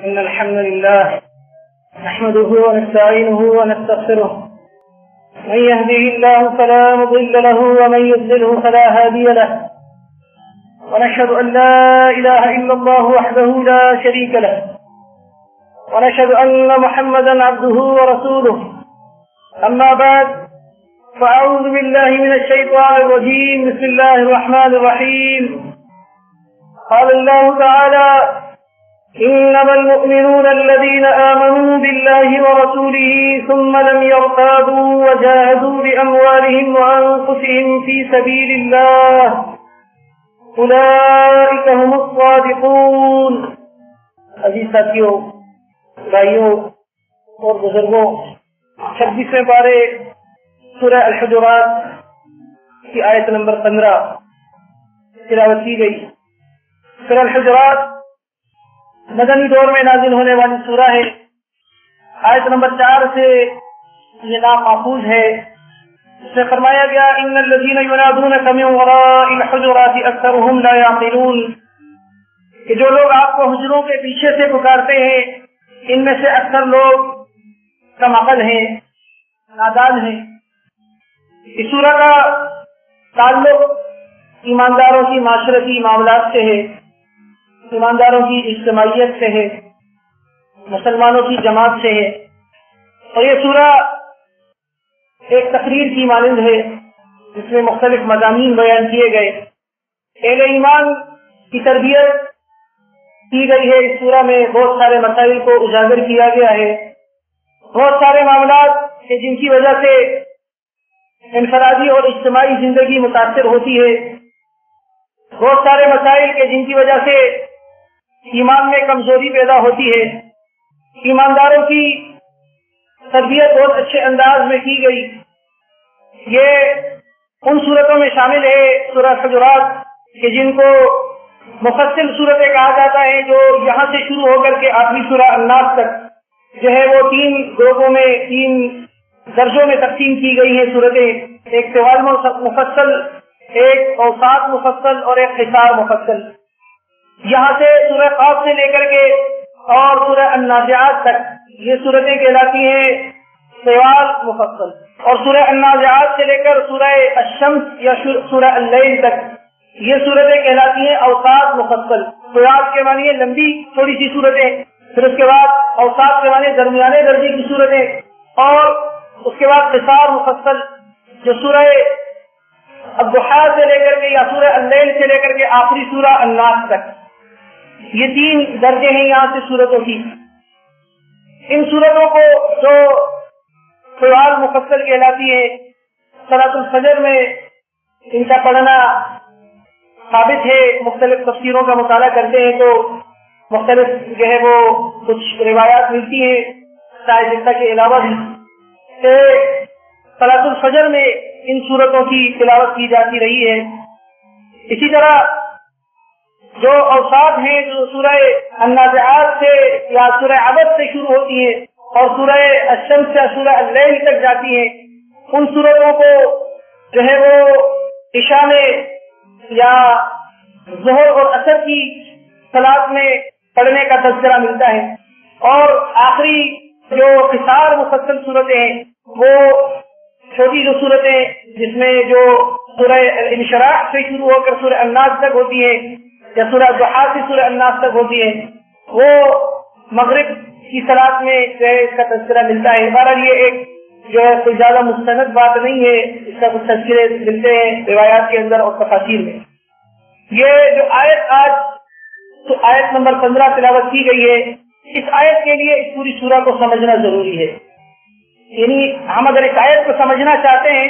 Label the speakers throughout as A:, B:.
A: إن الحمد لله نحمده ونستعينه ونستغفره من يهده الله فلا مضل له ومن يضلله فلا هادي له ونشهد أن لا إله إلا الله وحده لا شريك له ونشهد أن محمدا عبده ورسوله أما بعد فأعوذ بالله من الشيطان الرجيم بسم الله الرحمن الرحيم قال الله تعالى إنما المؤمنون الذين آمنوا بالله ورسوله ثم لم يرتابوا وجاهدوا بأموالهم وأنفسهم في سبيل الله أولئك هم الصادقون. عزیز ساتھیوں، بھائیوں اور بزرگوں، 26ویں پارے سورہ الحجرات کی آیت نمبر 15 تلاوت کی گئی. سورہ الحجرات مدنی دور میں نازل ہونے والی سورہ ہے. آیت نمبر 4 سے یہ نام محفوظ ہے. اس میں فرمایا گیا ان الذين ينادونك من وراء الحجرات اكثرهم لا يعقلون، کہ جو لوگ آپ کو حجروں کے پیچھے سے پکارتے ہیں ان میں سے اکثر لوگ کم عقل ہیں، نادان ہیں. اس سورہ کا تعلق ایمانداروں کی معاشرتی معاملات سے ہے، ایمانداروں کی اجتماعیت سے ہے، مسلمانوں کی جماعت سے ہے. اور یہ سورہ ایک تقریر کی مانند ہے جس میں مختلف مضامین بیان کیے گئے. اہل ایمان کی تربیت کی گئی ہے. اس سورہ میں بہت سارے مسائل کو اجاگر کیا گیا ہے. بہت سارے معاملات کہ جن کی وجہ سے انفرادی اور اجتماعی زندگی متاثر ہوتی ہے، بہت سارے مسائل کہ جن کی وجہ سے ایمان میں کمزوری پیدا ہوتی ہے. ایمانداروں کی تربیت بہت اچھے انداز میں کی گئی. یہ ان صورتوں میں شامل ہے سورہ الحجرات کہ جن کو مفصل صورتیں کہا جاتا ہے، جو یہاں سے شروع ہو کر کے آخری سورہ الناس تک جو ہے وہ 3 گروہوں میں 3 درجوں میں تقسیم کی گئی ہیں صورتیں. ایک طوال مفصل، ایک اوساط مفصل اور ایک قصار مفصل. یہاں سے سورہ قاف سے لے کر کے اور سورہ النازعات تک یہ صورتیں کہلاتی ہیں طوال مفصل، اور سورہ النازعات سے لے کر سورہ الشمس یا سورہ اللیل تک یہ صورتیں کہلاتی ہیں اوساط مفصل. طوال کے معنی ہے لمبی تھوڑی سی صورتیں، پھر اس کے بعد اوساط کے معنی درمیانے درجے کی صورتیں، اور اس کے بعد قصار مفصل جو سورہ الضحیٰ سے لے کر کے یا سورہ اللیل سے لے کر کے آخری سورہ الناس تک. یہ 3 درجے ہیں یہاں سے سورتوں کی. ان سورتوں کو جو طوال مفصل کہلاتی ہے، صلاۃ الفجر میں ان کا پڑھنا ثابت ہے. مختلف تفسیروں کا مطالعہ کرتے ہیں تو مختلف جو ہے وہ کچھ روایات ملتی ہیں شاید کے علاوہ بھی کہ صلاۃ الفجر میں ان سورتوں کی تلاوت کی جاتی رہی ہے. اسی طرح جو اوساط ہیں جو سورہ النازعات سے یا سورہ عبس سے شروع ہوتی ہیں اور سورہ الشمس یا سورہ اللیل تک جاتی ہیں، ان سورتوں کو جو ہے وہ عشاء میں یا ظہر اور عصر کی صلاۃ میں پڑھنے کا تذکرہ ملتا ہے. اور آخری جو قصار مفصل صورتیں ہیں وہ چھوٹی جو صورتیں جس میں جو سورہ الانشراح سے شروع ہو کر سورہ الناس تک ہوتی ہے یا سورہ الضحیٰ سے سورہ الناس تک ہوتی ہے، وہ مغرب کی صلاۃ میں جو ہے اس کا تذکرہ ملتا ہے. بہرحال یہ ایک جو ہے کوئی زیادہ مستند بات نہیں ہے، اس کا کچھ تذکرے ملتے ہیں روایات کے اندر اور تفاسیر میں. یہ جو آیت آج تو آیت نمبر 15 تلاوت کی گئی ہے، اس آیت کے لیے اس پوری سورہ کو سمجھنا ضروری ہے. یعنی ہم اگر اس آیت کو سمجھنا چاہتے ہیں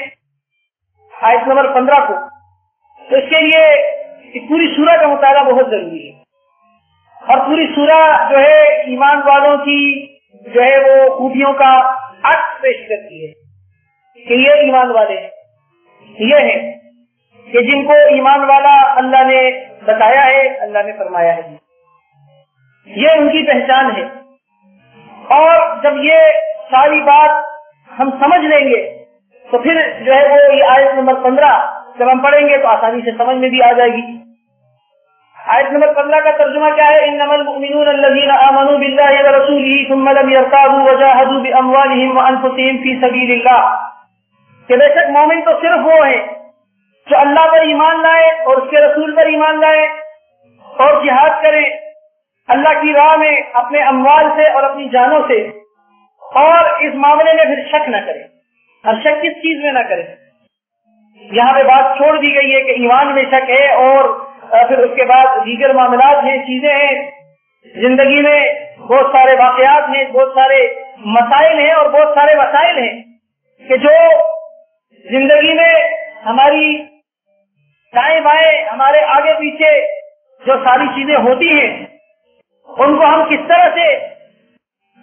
A: آیت نمبر 15 کو، تو اس کے لیے اس پوری سورہ کا مطالعہ بہت ضروری ہے. اور پوری سورہ جو ہے ایمان والوں کی جو ہے وہ خوبیوں کا عکس پیش کرتی ہے کہ یہ ایمان والے ہیں، یہ ہیں کہ جن کو ایمان والا اللہ نے بتایا ہے، اللہ نے فرمایا ہے، یہ ان کی پہچان ہے. اور جب یہ ساری بات ہم سمجھ لیں گے تو پھر جو ہے وہ یہ آیت نمبر 15 جب ہم پڑھیں گے تو آسانی سے سمجھ میں بھی آ جائے گی. آیت نمبر 15 کا ترجمہ کیا ہے؟ انما المؤمنون الذين آمنوا بالله ورسوله ثم لم يرتابوا وجاهدوا باموالهم وانفسهم في سبيل الله، کہ بے شک مومن تو صرف وہ ہیں جو اللہ پر ایمان لائے اور اس کے رسول پر ایمان لائے اور جہاد کریں اللہ کی راہ میں اپنے اموال سے اور اپنی جانوں سے، اور اس معاملے میں پھر شک نہ کریں۔ ہر شک کس چیز میں نہ کریں؟ یہاں پہ بات چھوڑ دی گئی ہے کہ ایمان میں شک ہے، اور پھر اس کے بعد دیگر معاملات ہیں، چیزیں ہیں، زندگی میں بہت سارے واقعات ہیں، بہت سارے مسائل ہیں اور بہت سارے وسائل ہیں کہ جو زندگی میں ہماری دائیں بائیں ہمارے آگے پیچھے جو ساری چیزیں ہوتی ہیں ان کو ہم کس طرح سے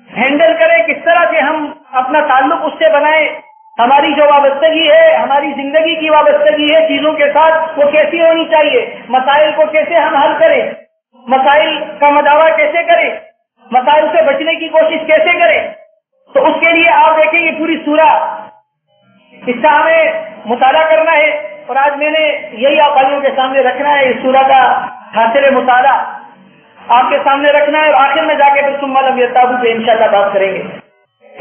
A: ہینڈل کریں، کس طرح سے ہم اپنا تعلق اس سے بنائیں، ہماری جو وابستگی ہے، ہماری زندگی کی وابستگی ہے چیزوں کے ساتھ، وہ کیسی ہونی چاہیے، مسائل کو کیسے ہم حل کریں، مسائل کا مداوع کیسے کریں، مسائل سے بچنے کی کوشش کیسے کریں۔ تو اس کے لیے آپ دیکھیں یہ پوری سورہ، اس کا ہمیں مطالعہ کرنا ہے، اور آج میں نے یہی آپ بھائیوں کے سامنے رکھنا ہے، اس سورہ کا حاصل مطالعہ آپ کے سامنے رکھنا ہے، اور آخر میں جا کے پھر ثم لم يرتابوا پہ انشاءاللہ بات کریں گے۔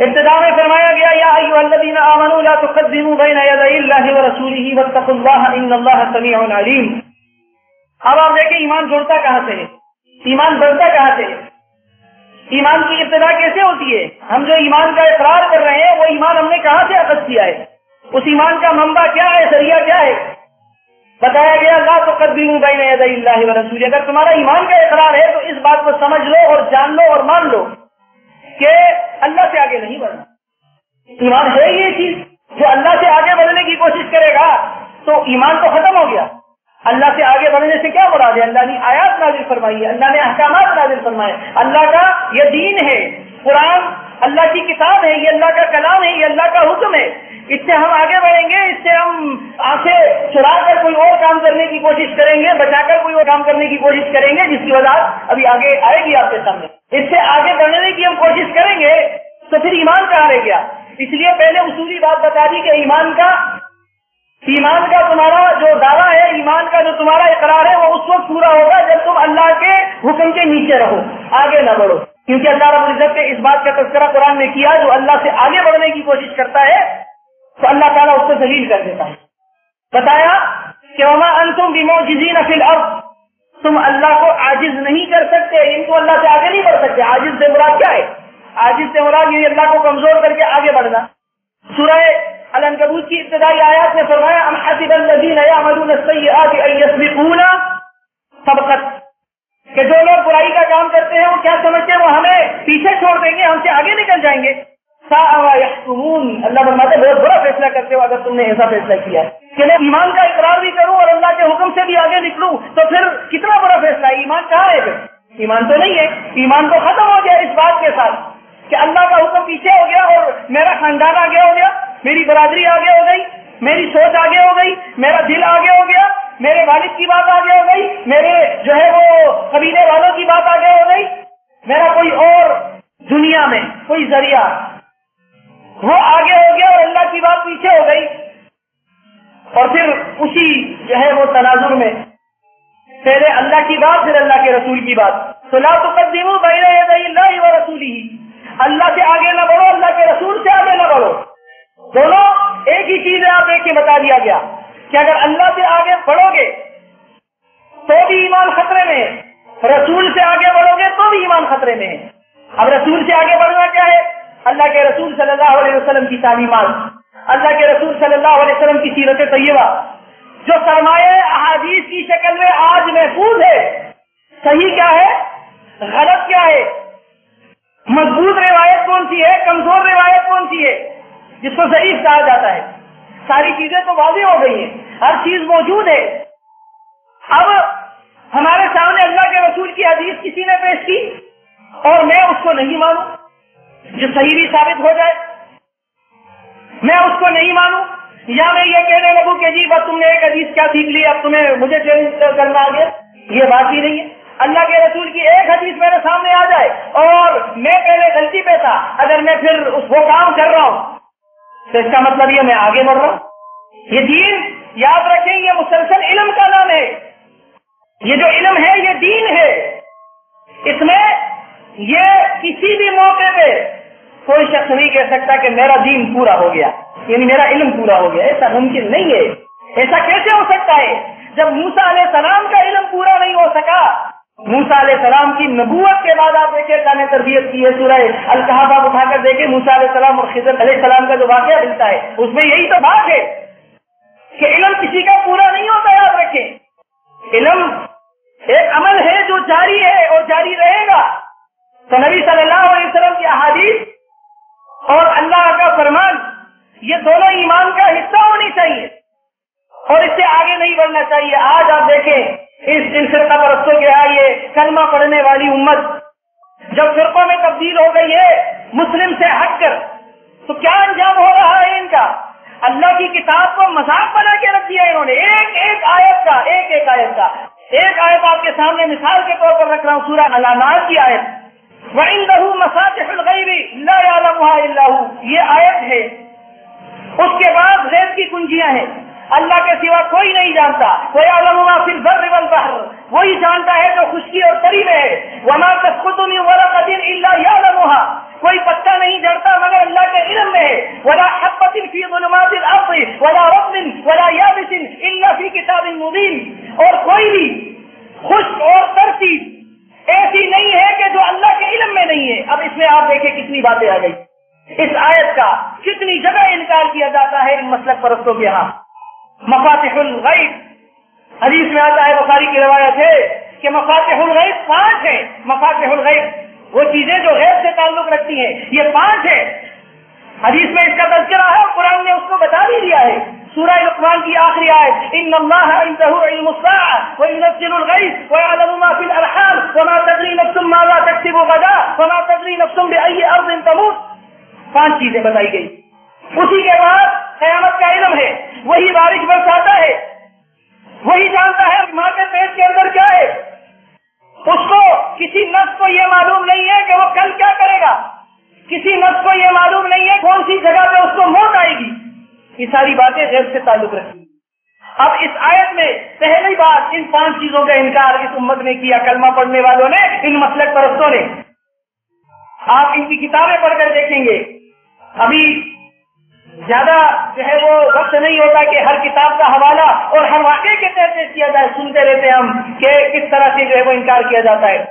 A: ابتدا میں فرمایا گیا یا ایھا الذین آمنوا لا تقدموا بین یدی اللہ ورسولہ واتقوا اللہ ان اللہ سمیع علیم۔ اب آپ دیکھیں ایمان جڑتا کہاں سے ہے، ایمان بڑھتا کہاں سے ہے، ایمان کی ابتدا کیسے ہوتی ہے، ہم جو ایمان کا اقرار کر رہے ہیں وہ ایمان ہم نے کہاں سے اخذ کیا ہے، اس ایمان کا منبع کیا ہے، ذریعہ کیا ہے؟ بتایا گیا لا تقدموا بین یدی اللہ ورسولہ۔ اگر تمہارا ایمان کا اقرار ہے تو اس بات کو سمجھ لو اور جان لو اور مان لو کہ اللہ سے آگے نہیں بڑھنا۔ ایمان ہے یہ چیز، جو اللہ سے آگے بڑھنے کی کوشش کرے گا تو ایمان تو ختم ہو گیا۔ اللہ سے آگے بڑھنے سے کیا مراد ہے؟ اللہ نے آیات نازل فرمائی ہے، اللہ نے احکامات نازل فرمائے، اللہ کا یہ دین ہے، قرآن اللہ کی کتاب ہے، یہ اللہ کا کلام ہے، یہ اللہ کا حکم ہے، اس سے ہم آگے بڑھیں گے، اس سے ہم آنکھیں چڑھا کر کوئی اور کام کرنے کی کوشش کریں گے، بچا کر کوئی اور کام کرنے کی کوشش کریں گے جس کی وضاحت ابھی آگے آئے گی آپ کے سامنے۔ اس سے آگے بڑھنے کی ہم کوشش کریں گے تو پھر ایمان کہاں رہ گیا؟ اس لیے پہلے اصولی بات بتا دی کہ ایمان کا تمہارا جو دعویٰ ہے، ایمان کا جو تمہارا اقرار ہے وہ اس وقت پورا ہوگا جب تم اللہ کے حکم کے نیچے رہو، آگے نہ بڑھو، کیونکہ اللہ رب العزت نے اس بات کا تذکرہ قرآن میں کیا، جو اللہ سے آگے بڑھنے کی کوشش کرتا ہے تو اللہ تعالیٰ اس کو ذلیل کر دیتا ہے۔ بتایا کہ وما انتم بمعجزین فی الارض، تم اللہ کو عاجز نہیں کر سکتے، ان کو اللہ سے آگے نہیں بڑھ سکتے۔ عاجز سے مراد کیا ہے؟ عاجز سے مراد یہ اللہ کو کمزور کر کے آگے بڑھنا۔ سورہ العنکبوت کی ابتدائی آیات میں فرمایا ام حسب الذین یعملون السیئات ان یسبقونا سبقت، کہ جو لوگ برائی کا کام کرتے ہیں وہ کیا سمجھتے ہیں وہ ہمیں پیچھے چھوڑ دیں گے، ہم سے آگے نکل جائیں گے۔ ساء ما یحکمون، اللہ فرماتے بہت بڑا فیصلہ کرتے ہو اگر تم نے ایسا فیصلہ کیا ہے کہ میں ایمان کا اقرار بھی کروں اور اللہ کے حکم سے بھی آگے نکلوں، تو پھر کتنا بڑا فیصلہ ہے؟ ایمان کہاں ہے؟ پھر ایمان تو نہیں ہے، ایمان تو ختم ہو گیا اس بات کے ساتھ کہ اللہ کا حکم پیچھے ہو گیا اور میرا خاندان آگے ہو گیا، میری برادری آگے ہو گئی، میری سوچ آگے ہو گئی، میرا دل آگے ہو گیا، میرے والد کی بات آگے ہو گئی، میرے جو ہے وہ قبیلے والوں کی بات آگے ہو گئی، میرا کوئی اور دنیا میں کوئی ذریعہ وہ آگے ہو گیا اور اللہ کی بات پیچھے ہو گئی۔ اور پھر اسی جو ہے وہ تناظر میں پہلے اللہ کی بات پھر اللہ کے رسول کی بات، تو لا تقدموا بین یدی اللہ ورسولہ، اللہ سے آگے نہ بڑھو، اللہ کے رسول سے آگے نہ بڑھو، دونوں ایک ہی چیز ہے۔ آپ دیکھ کے بتا دیا گیا کہ اگر اللہ سے آگے بڑھو گے تو بھی ایمان خطرے میں ہے، رسول سے آگے بڑھو گے تو بھی ایمان خطرے میں ہے۔ اب رسول سے آگے بڑھنا کیا ہے؟ اللہ کے رسول صلی اللہ علیہ وسلم کی تعلیمات، اللہ کے رسول صلی اللہ علیہ وسلم کی سیرت طیبہ، جو سرمایہ احادیث کی شکل میں آج محفوظ ہے۔ صحیح کیا ہے، غلط کیا ہے، مضبوط روایت کون سی ہے، کمزور روایت کون سی ہے، جس کو ضعیف کہا جاتا ہے، ساری چیزیں تو واضح ہو گئی ہیں، ہر چیز موجود ہے۔ اب ہمارے سامنے اللہ کے رسول کی حدیث کسی نے پیش کی اور میں اس کو نہیں مانوں، جو صحیح بھی ثابت ہو جائے، میں اس کو نہیں مانوں، یا میں یہ کہنے لگوں کہ جی بس تم نے ایک حدیث کیا سیکھ لی، اب تمہیں مجھے چیلنج کرنا آ گیا، یہ بات ہی نہیں ہے۔ اللہ کے رسول کی ایک حدیث میرے سامنے آ جائے اور میں پہلے غلطی پہ تھا، اگر میں پھر وہ کام کر رہا ہوں تو اس کا مطلب یہ میں آگے بڑھ رہا ہوں۔ یہ دین یاد رکھیں، یہ مسلسل علم کا نام ہے، یہ جو علم ہے یہ دین ہے، اس میں یہ کسی بھی موقع پہ کوئی شخص نہیں کہہ سکتا کہ میرا دین پورا ہو گیا، یعنی میرا علم پورا ہو گیا. ایسا ممکن نہیں ہے. ایسا کیسے ہو سکتا ہے جب موسیٰ علیہ السلام کا علم پورا نہیں ہو سکا؟ موسیٰ علیہ السلام کی نبوت کے بعد آپ دیکھیں اللہ نے تربیت کی ہے. سورہ الکہف آپ اٹھا کر دیکھیں، موسیٰ علیہ السلام اور خضر علیہ السلام کا جو واقعہ ملتا ہے اس میں یہی تو بات ہے کہ علم کسی کا پورا نہیں ہوتا. یاد رکھیں، علم ایک عمل ہے جو جاری ہے اور جاری رہے گا. تو نبی صلی اللہ علیہ وسلم کی احادیث اور اللہ کا فرمان یہ دونوں ایمان کا حصہ ہونی چاہیے اور اس سے آگے نہیں بڑھنا چاہیے. آج آپ دیکھیں ان فرقہ پرستوں کے یہاں یہ کلمہ پڑھنے والی امت جب فرقوں میں تبدیل ہو گئی ہے مسلم سے ہٹ کر، تو کیا انجام ہو رہا ہے ان کا؟ اللہ کی کتاب کو مذاق بنا کے رکھ دیا انہوں نے. ایک آیت کا ایک آیت آپ کے سامنے مثال کے طور پر رکھ رہا ہوں، سورہ الانعام کی آیت، وَعِندَهُ مَفَاتِحُ الْغَيْبِ لَا يَعْلَمُهَا إِلَّا هُوَ. یہ آیت ہے. اس کے بعد غیب کی کنجیاں ہیں، اللہ کے سوا کوئی نہیں جانتا. وَيَعْلَمُ مَا فِي الْبَرِّ وَالْبَحْرِ، وہی جانتا ہے جو خشکی اور تری میں ہے. وَمَا تَسْقُطُ مِن وَرَقَةٍ إِلَّا يَعْلَمُهَا، کوئی پتا نہیں جھڑتا مگر اللہ کے علم میں ہے. وَلَا حَبَّةٍ فِي ظُلُمَاتِ الْأَرْضِ وَلَا رَطْبٍ وَلَا يَابِسٍ إِلَّا فِي كِتَابٍ مُبِينٍ. اور کوئی بھی خشک اور تر چیز ایسی نہیں ہے کہ جو اللہ کے علم میں نہیں ہے. اب اس میں آپ دیکھیں کتنی باتیں آ گئی. اس آیت کا کتنی جگہ انکار کیا جاتا ہے ان مسلک پرستوں کے ہاں. مفاتح الغیب، حدیث میں آتا ہے، بخاری کی روایت ہے کہ مفاتح الغیب 5 ہیں. مفاتح الغیب وہ چیزیں جو غیب سے تعلق رکھتی ہیں، یہ 5 ہیں. حدیث میں اس کا تذکرہ ہے اور قرآن نے اس کو بتا بھی دیا ہے. سورہ لقمان کی آخری آیت، ان اللہ عنده علم الساعة وينزل الغیث ويعلم ما في الارحام وما تدري نفس ماذا تكسب غدا وما تدري نفس بأي ارض تموت. 5 چیزیں بتائی گئی. اسی کے بعد قیامت کا علم ہے، وہی بارش برساتا ہے، وہی جانتا ہے ماں کے پیٹ کے اندر کیا ہے. اس کو کسی نفس کو یہ معلوم نہیں ہے کہ وہ کل کیا کرے گا، کسی نفس کو یہ معلوم نہیں ہے کون سی جگہ پہ اس کو موت آئے گی. یہ ساری باتیں غیب سے تعلق رکھتی ہیں. اب اس آیت میں پہلی بات ان 5 چیزوں کا انکار اس امت نے کیا، کلمہ پڑھنے والوں نے، ان مسلک پرستوں نے. آپ ان کی کتابیں پڑھ کر دیکھیں گے. ابھی زیادہ جو ہے وہ وقت نہیں ہوتا کہ ہر کتاب کا حوالہ اور ہر واقعے کے تحت پیش کیا جائے. سنتے رہتے ہم کہ کس طرح سے جو ہے وہ انکار کیا جاتا ہے.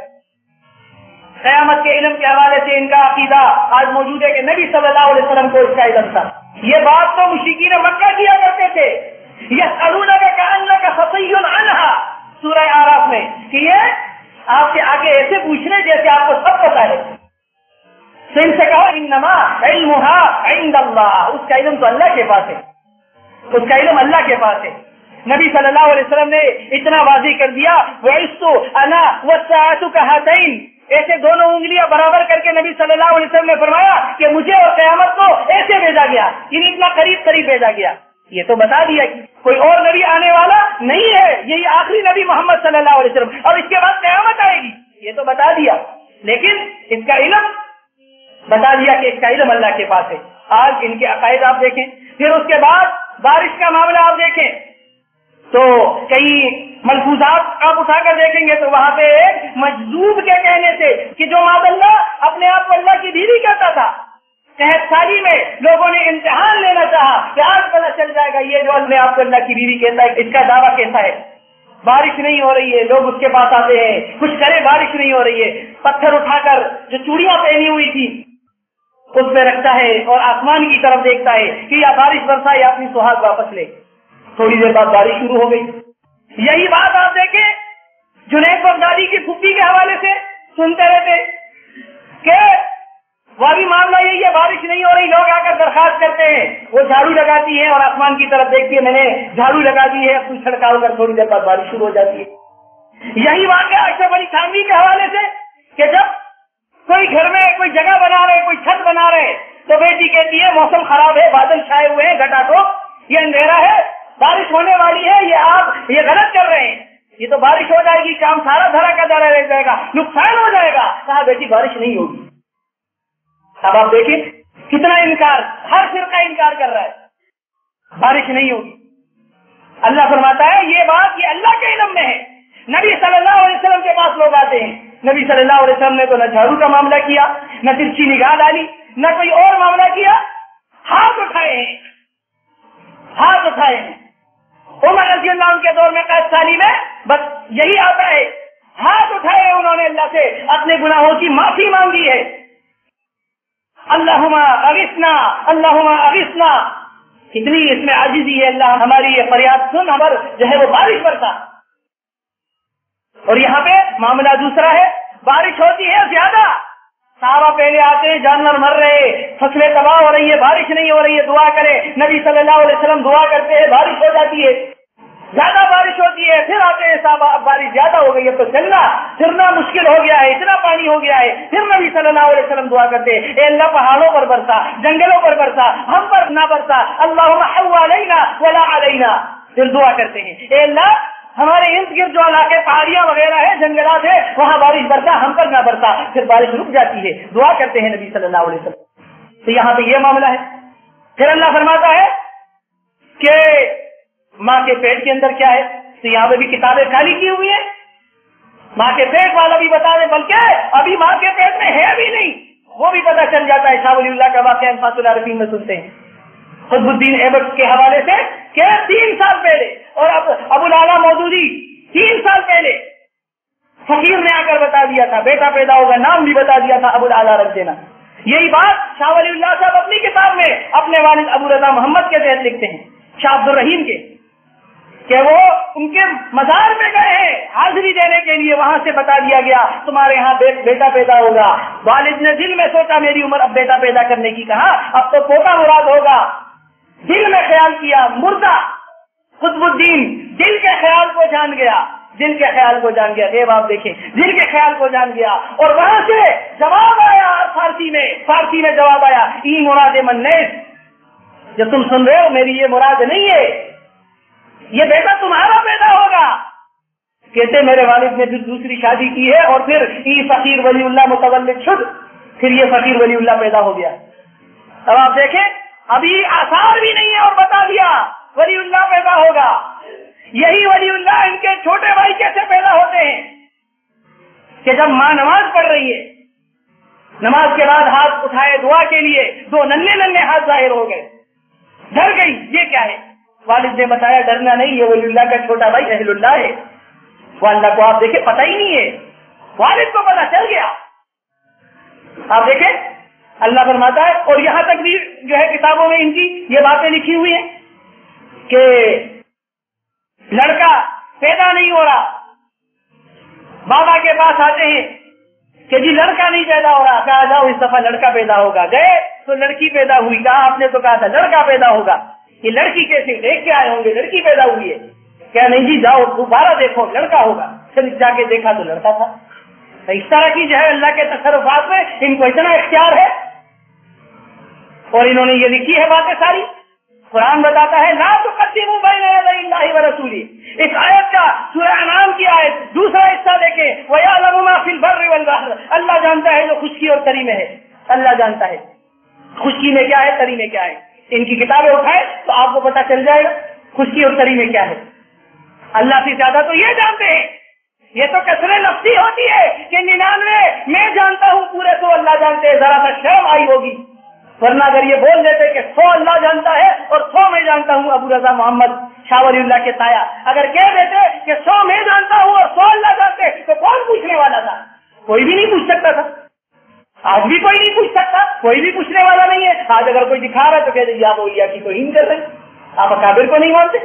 A: قیامت کے علم کے حوالے سے ان کا عقیدہ آج موجود ہے کہ نبی صلی اللہ علیہ وسلم کو اس کا علم تھا. یہ بات تو مشرکین مکہ کیا کرتے تھے. یسألونک کأنک حفی عنہا، سورہ اعراف میں، کہ یہ آپ سے آگے ایسے پوچھ رہے جیسے آپ کو سب پتا ہے. تو ان سے کہو انما علمها عند اللہ، اس کا علم تو اللہ کے پاس ہے، اس کا علم اللہ کے پاس ہے. نبی صلی اللہ علیہ وسلم نے اتنا واضح کر دیا، وَعِشْتُ أَنَا وَالسَّاعَةُ كَهَاتَيْنِ، ایسے دونوں انگلیاں برابر کر کے نبی صلی اللہ علیہ وسلم نے فرمایا کہ مجھے اور قیامت کو ایسے بھیجا گیا، یعنی اتنا قریب قریب بھیجا گیا. یہ تو بتا دیا کہ کوئی اور نبی آنے والا نہیں ہے، یہی آخری نبی محمد صلی اللہ علیہ وسلم، اور اس کے بعد قیامت آئے گی، یہ تو بتا دیا. لیکن اس کا علم بتا دیا کہ اس کا علم اللہ کے پاس ہے. آج ان کے عقائد آپ دیکھیں. پھر اس کے بعد بارش کا معاملہ آپ دیکھیں تو کئی ملفوظات آپ اٹھا کر دیکھیں گے تو وہاں پہ مجذوب کے کہنے سے کہ جو ماذ اللہ اپنے آپ کو اللہ کی بیوی کہتا تھا، قحط سالی میں لوگوں نے امتحان لینا چاہا کہ آج پتہ چل جائے گا یہ جو اپنے آپ کو اللہ کی بیوی کہتا ہے اس کا دعویٰ کیسا ہے. بارش نہیں ہو رہی ہے، لوگ اس کے پاس آتے ہیں، کچھ کرے بارش نہیں ہو رہی ہے، پتھر اٹھا کر جو چوڑیاں پہنی ہوئی تھی اس پہ رکھتا ہے اور آسمان کی طرف دیکھتا ہے کہ یا بارش برسا یا اپنی سہاگ واپس لے. تھوڑی دیر بعد بارش شروع ہو گئی. یہی بات آپ دیکھیں جنید بغدادی کی پھوپھی کے حوالے سے سنتے رہتے کہ وہ بھی معاملہ یہی ہے، بارش نہیں ہو رہی، لوگ آ کر درخواست کرتے ہیں، وہ جھاڑو لگاتی ہے اور آسمان کی طرف دیکھتی ہے، میں نے جھاڑو لگا دی ہے، کچھ چھڑکاؤ کر تھوڑی دیر بعد بارش شروع ہو جاتی ہے. یہی واقعہ اشرف علی تھانوی کے حوالے سے کہ جب کوئی گھر میں کوئی جگہ بنا رہے، کوئی چھت بنا رہے تو بیٹی کہتی ہے موسم خراب ہے، بادل چھائے ہوئے ہیں، گھٹا تو یہ اندھیرا ہے، بارش ہونے والی ہے، یہ غلط کر رہے ہیں، یہ تو بارش ہو جائے گی، کام سارا دھرا کا دھرا رہ جائے گا، نقصان ہو جائے گا. کہا بیٹی بارش نہیں ہوگی. اب آپ دیکھیں کتنا انکار، ہر فرقہ انکار کر رہا ہے، بارش نہیں ہوگی. اللہ فرماتا ہے یہ بات یہ اللہ کے علم میں ہے. نبی صلی اللہ علیہ وسلم کے پاس لوگ آتے ہیں، نبی صلی اللہ علیہ وسلم نے تو نہ جھاڑو کا معاملہ کیا، نہ ترچھی نگاہ ڈالی، نہ کوئی اور معاملہ کیا، ہاتھ اٹھائے ہیں، ہاتھ اٹھائے ہیں۔ عمر رضی اللہ عنہ کے دور میں قید سالی میں بس یہی آتا ہے، ہاتھ اٹھائے انہوں نے اللہ سے اپنے گناہوں کی معافی مانگی ہے۔ اللہم اغثنا، اللہم اغثنا، کتنی اس میں عاجزی ہے، اللہ ہماری یہ فریاد سن، ہمارا جو ہے وہ بارش برسا۔ اور یہاں پہ معاملہ دوسرا ہے، بارش ہوتی ہے زیادہ، صحابہ پہلے آتے ہیں، جانور مر رہے، فصلیں تباہ ہو رہی ہے، بارش نہیں ہو رہی ہے، دعا کرے، نبی صلی اللہ علیہ وسلم دعا کرتے ہیں، بارش ہو جاتی ہے، زیادہ بارش ہوتی ہے، پھر آتے ہیں صحابہ، اب بارش زیادہ ہو گئی ہے تو چلنا پھرنا مشکل ہو گیا ہے، اتنا پانی ہو گیا ہے، پھر نبی صلی اللہ علیہ وسلم دعا کرتے ہیں، اے اللہ پہاڑوں پر برسا، جنگلوں پر برسا، ہم پر نہ برسا، اللہم حوالینہ ولا علینا، پھر دعا کرتے ہیں، اے اللہ ہمارے ارد گرد جو علاقے پہاڑیاں وغیرہ ہے، جنگلات ہے، وہاں بارش برسا، ہم پر نہ برسا، پھر بارش رک جاتی ہے، دعا کرتے ہیں نبی صلی اللہ علیہ وسلم۔ تو یہاں پہ یہ معاملہ ہے۔ پھر اللہ فرماتا ہے کہ ماں کے پیٹ کے اندر کیا ہے، تو یہاں پہ بھی کتابیں خالی کی ہوئی ہیں، ماں کے پیٹ والا بھی بتا دیں، بلکہ ابھی ماں کے پیٹ میں ہے بھی نہیں، وہ بھی پتا چل جاتا ہے۔ شاہ ولی اللہ کا واقعہ انفاس العارفین میں سنتے ہیں قطب الدین ایبک کے حوالے سے کہ 3 سال پہلے، اور ابو الاعلیٰ مودودی 3 سال پہلے فقیر نے آ کر بتا دیا تھا بیٹا پیدا ہوگا، نام بھی بتا دیا تھا ابو الاعلیٰ رکھ دینا۔ یہی بات شاہ ولی اللہ صاحب اپنی کتاب میں اپنے والد ابو رضا محمد کے تحت لکھتے ہیں، شاہ عبد الرحیم کے، کہ وہ ان کے مزار میں گئے ہیں حاضری دینے کے لیے، وہاں سے بتا دیا گیا تمہارے یہاں بیٹا پیدا ہوگا۔ والد نے دل میں سوچا میری عمر اب بیٹا پیدا کرنے کی، کہا اب تو پوتا مراد ہوگا، دل میں خیال کیا، مردہ قطب الدین دل کے خیال کو جان گیا، دل کے خیال کو جان گیا، دیو آپ دیکھیں دل کے خیال کو جان گیا، اور وہاں سے جواب آیا فارسی میں جواب آیا، ای مراد من نیس، جو تم سن رہے ہو میری یہ مراد نہیں ہے، یہ بیٹا تمہارا پیدا ہوگا۔ کہتے میرے والد نے پھر دوسری شادی کی ہے، اور پھر ای فقیر ولی اللہ متولد شد، پھر یہ فقیر ولی اللہ پیدا ہو گیا۔ اب آپ دیکھیں ابھی آثار بھی نہیں ہے اور بتا دیا ولی اللہ پیدا ہوگا۔ یہی ولی اللہ ان کے چھوٹے بھائی کیسے پیدا ہوتے ہیں کہ جب ماں نماز پڑھ رہی ہے، نماز کے بعد ہاتھ اٹھائے دعا کے لیے، 2 ننھے ہاتھ ظاہر ہو گئے، ڈر گئی، یہ کیا ہے؟ والد نے بتایا ڈرنا نہیں، یہ ولی اللہ کا چھوٹا بھائی اہل اللہ ہے۔ والدہ کو آپ دیکھیں پتہ ہی نہیں ہے، والد کو پتہ چل گیا۔ آپ دیکھیں اللہ فرماتا ہے، اور یہاں تک بھی جو ہے کتابوں میں ان کی یہ باتیں لکھی ہوئی ہیں کہ لڑکا پیدا نہیں ہو رہا، بابا کے پاس آتے ہیں کہ جی لڑکا نہیں پیدا ہو رہا، کہا جاؤ اس دفعہ لڑکا پیدا ہوگا، گئے تو لڑکی پیدا ہوئی، کہا آپ نے تو کہا تھا لڑکا پیدا ہوگا، یہ لڑکی کیسے دیکھ کے آئے ہوں گے، لڑکی پیدا ہوئی ہے، کیا نہیں جی جاؤ دوبارہ دیکھو لڑکا ہوگا، پھر جا کے دیکھا تو لڑکا تھا۔ اس طرح کی جو ہے اللہ کے تصرفات میں ان کو اتنا اختیار ہے، اور انہوں نے یہ لکھی ہے باتیں ساری۔ قرآن بتاتا ہے لا تقدموا بین یدی اللہ ورسولہ، اس آیت کا سورہ انعام کی آیت دوسرا حصہ دیکھیں، وَيَعْلَمُ مَا فِي الْبَرِّ وَالْبَحْرِ، اللہ جانتا ہے جو خشکی اور تری میں ہے، اللہ جانتا ہے خشکی میں کیا ہے تری میں کیا ہے۔ ان کی کتابیں اٹھائے تو آپ کو پتہ چل جائے گا خشکی اور تری میں کیا ہے۔ اللہ سے زیادہ تو یہ جانتے ہیں، یہ تو کثرت لفظی ہوتی ہے کہ 99 میں جانتا ہوں پورے تو اللہ جانتے ہیں، ذرا سا شرم آئی ہوگی، ورنہ اگر یہ بول دیتے کہ 100 اللہ جانتا ہے اور 100 میں جانتا ہوں ابو رضا محمد شاہ ولی اللہ کے سایہ، اگر کہہ دیتے کہ 100 میں جانتا ہوں اور 100 اللہ جانتے تو کون پوچھنے والا تھا؟ کوئی بھی نہیں پوچھ سکتا تھا، آج بھی کوئی نہیں پوچھ سکتا، کوئی بھی پوچھنے والا نہیں ہے۔ آج اگر کوئی دکھا رہا ہے تو کہہ دیجیے آپ اولیاء کی توہین کر رہے ہیں، آپ اکابر کو نہیں مانتے۔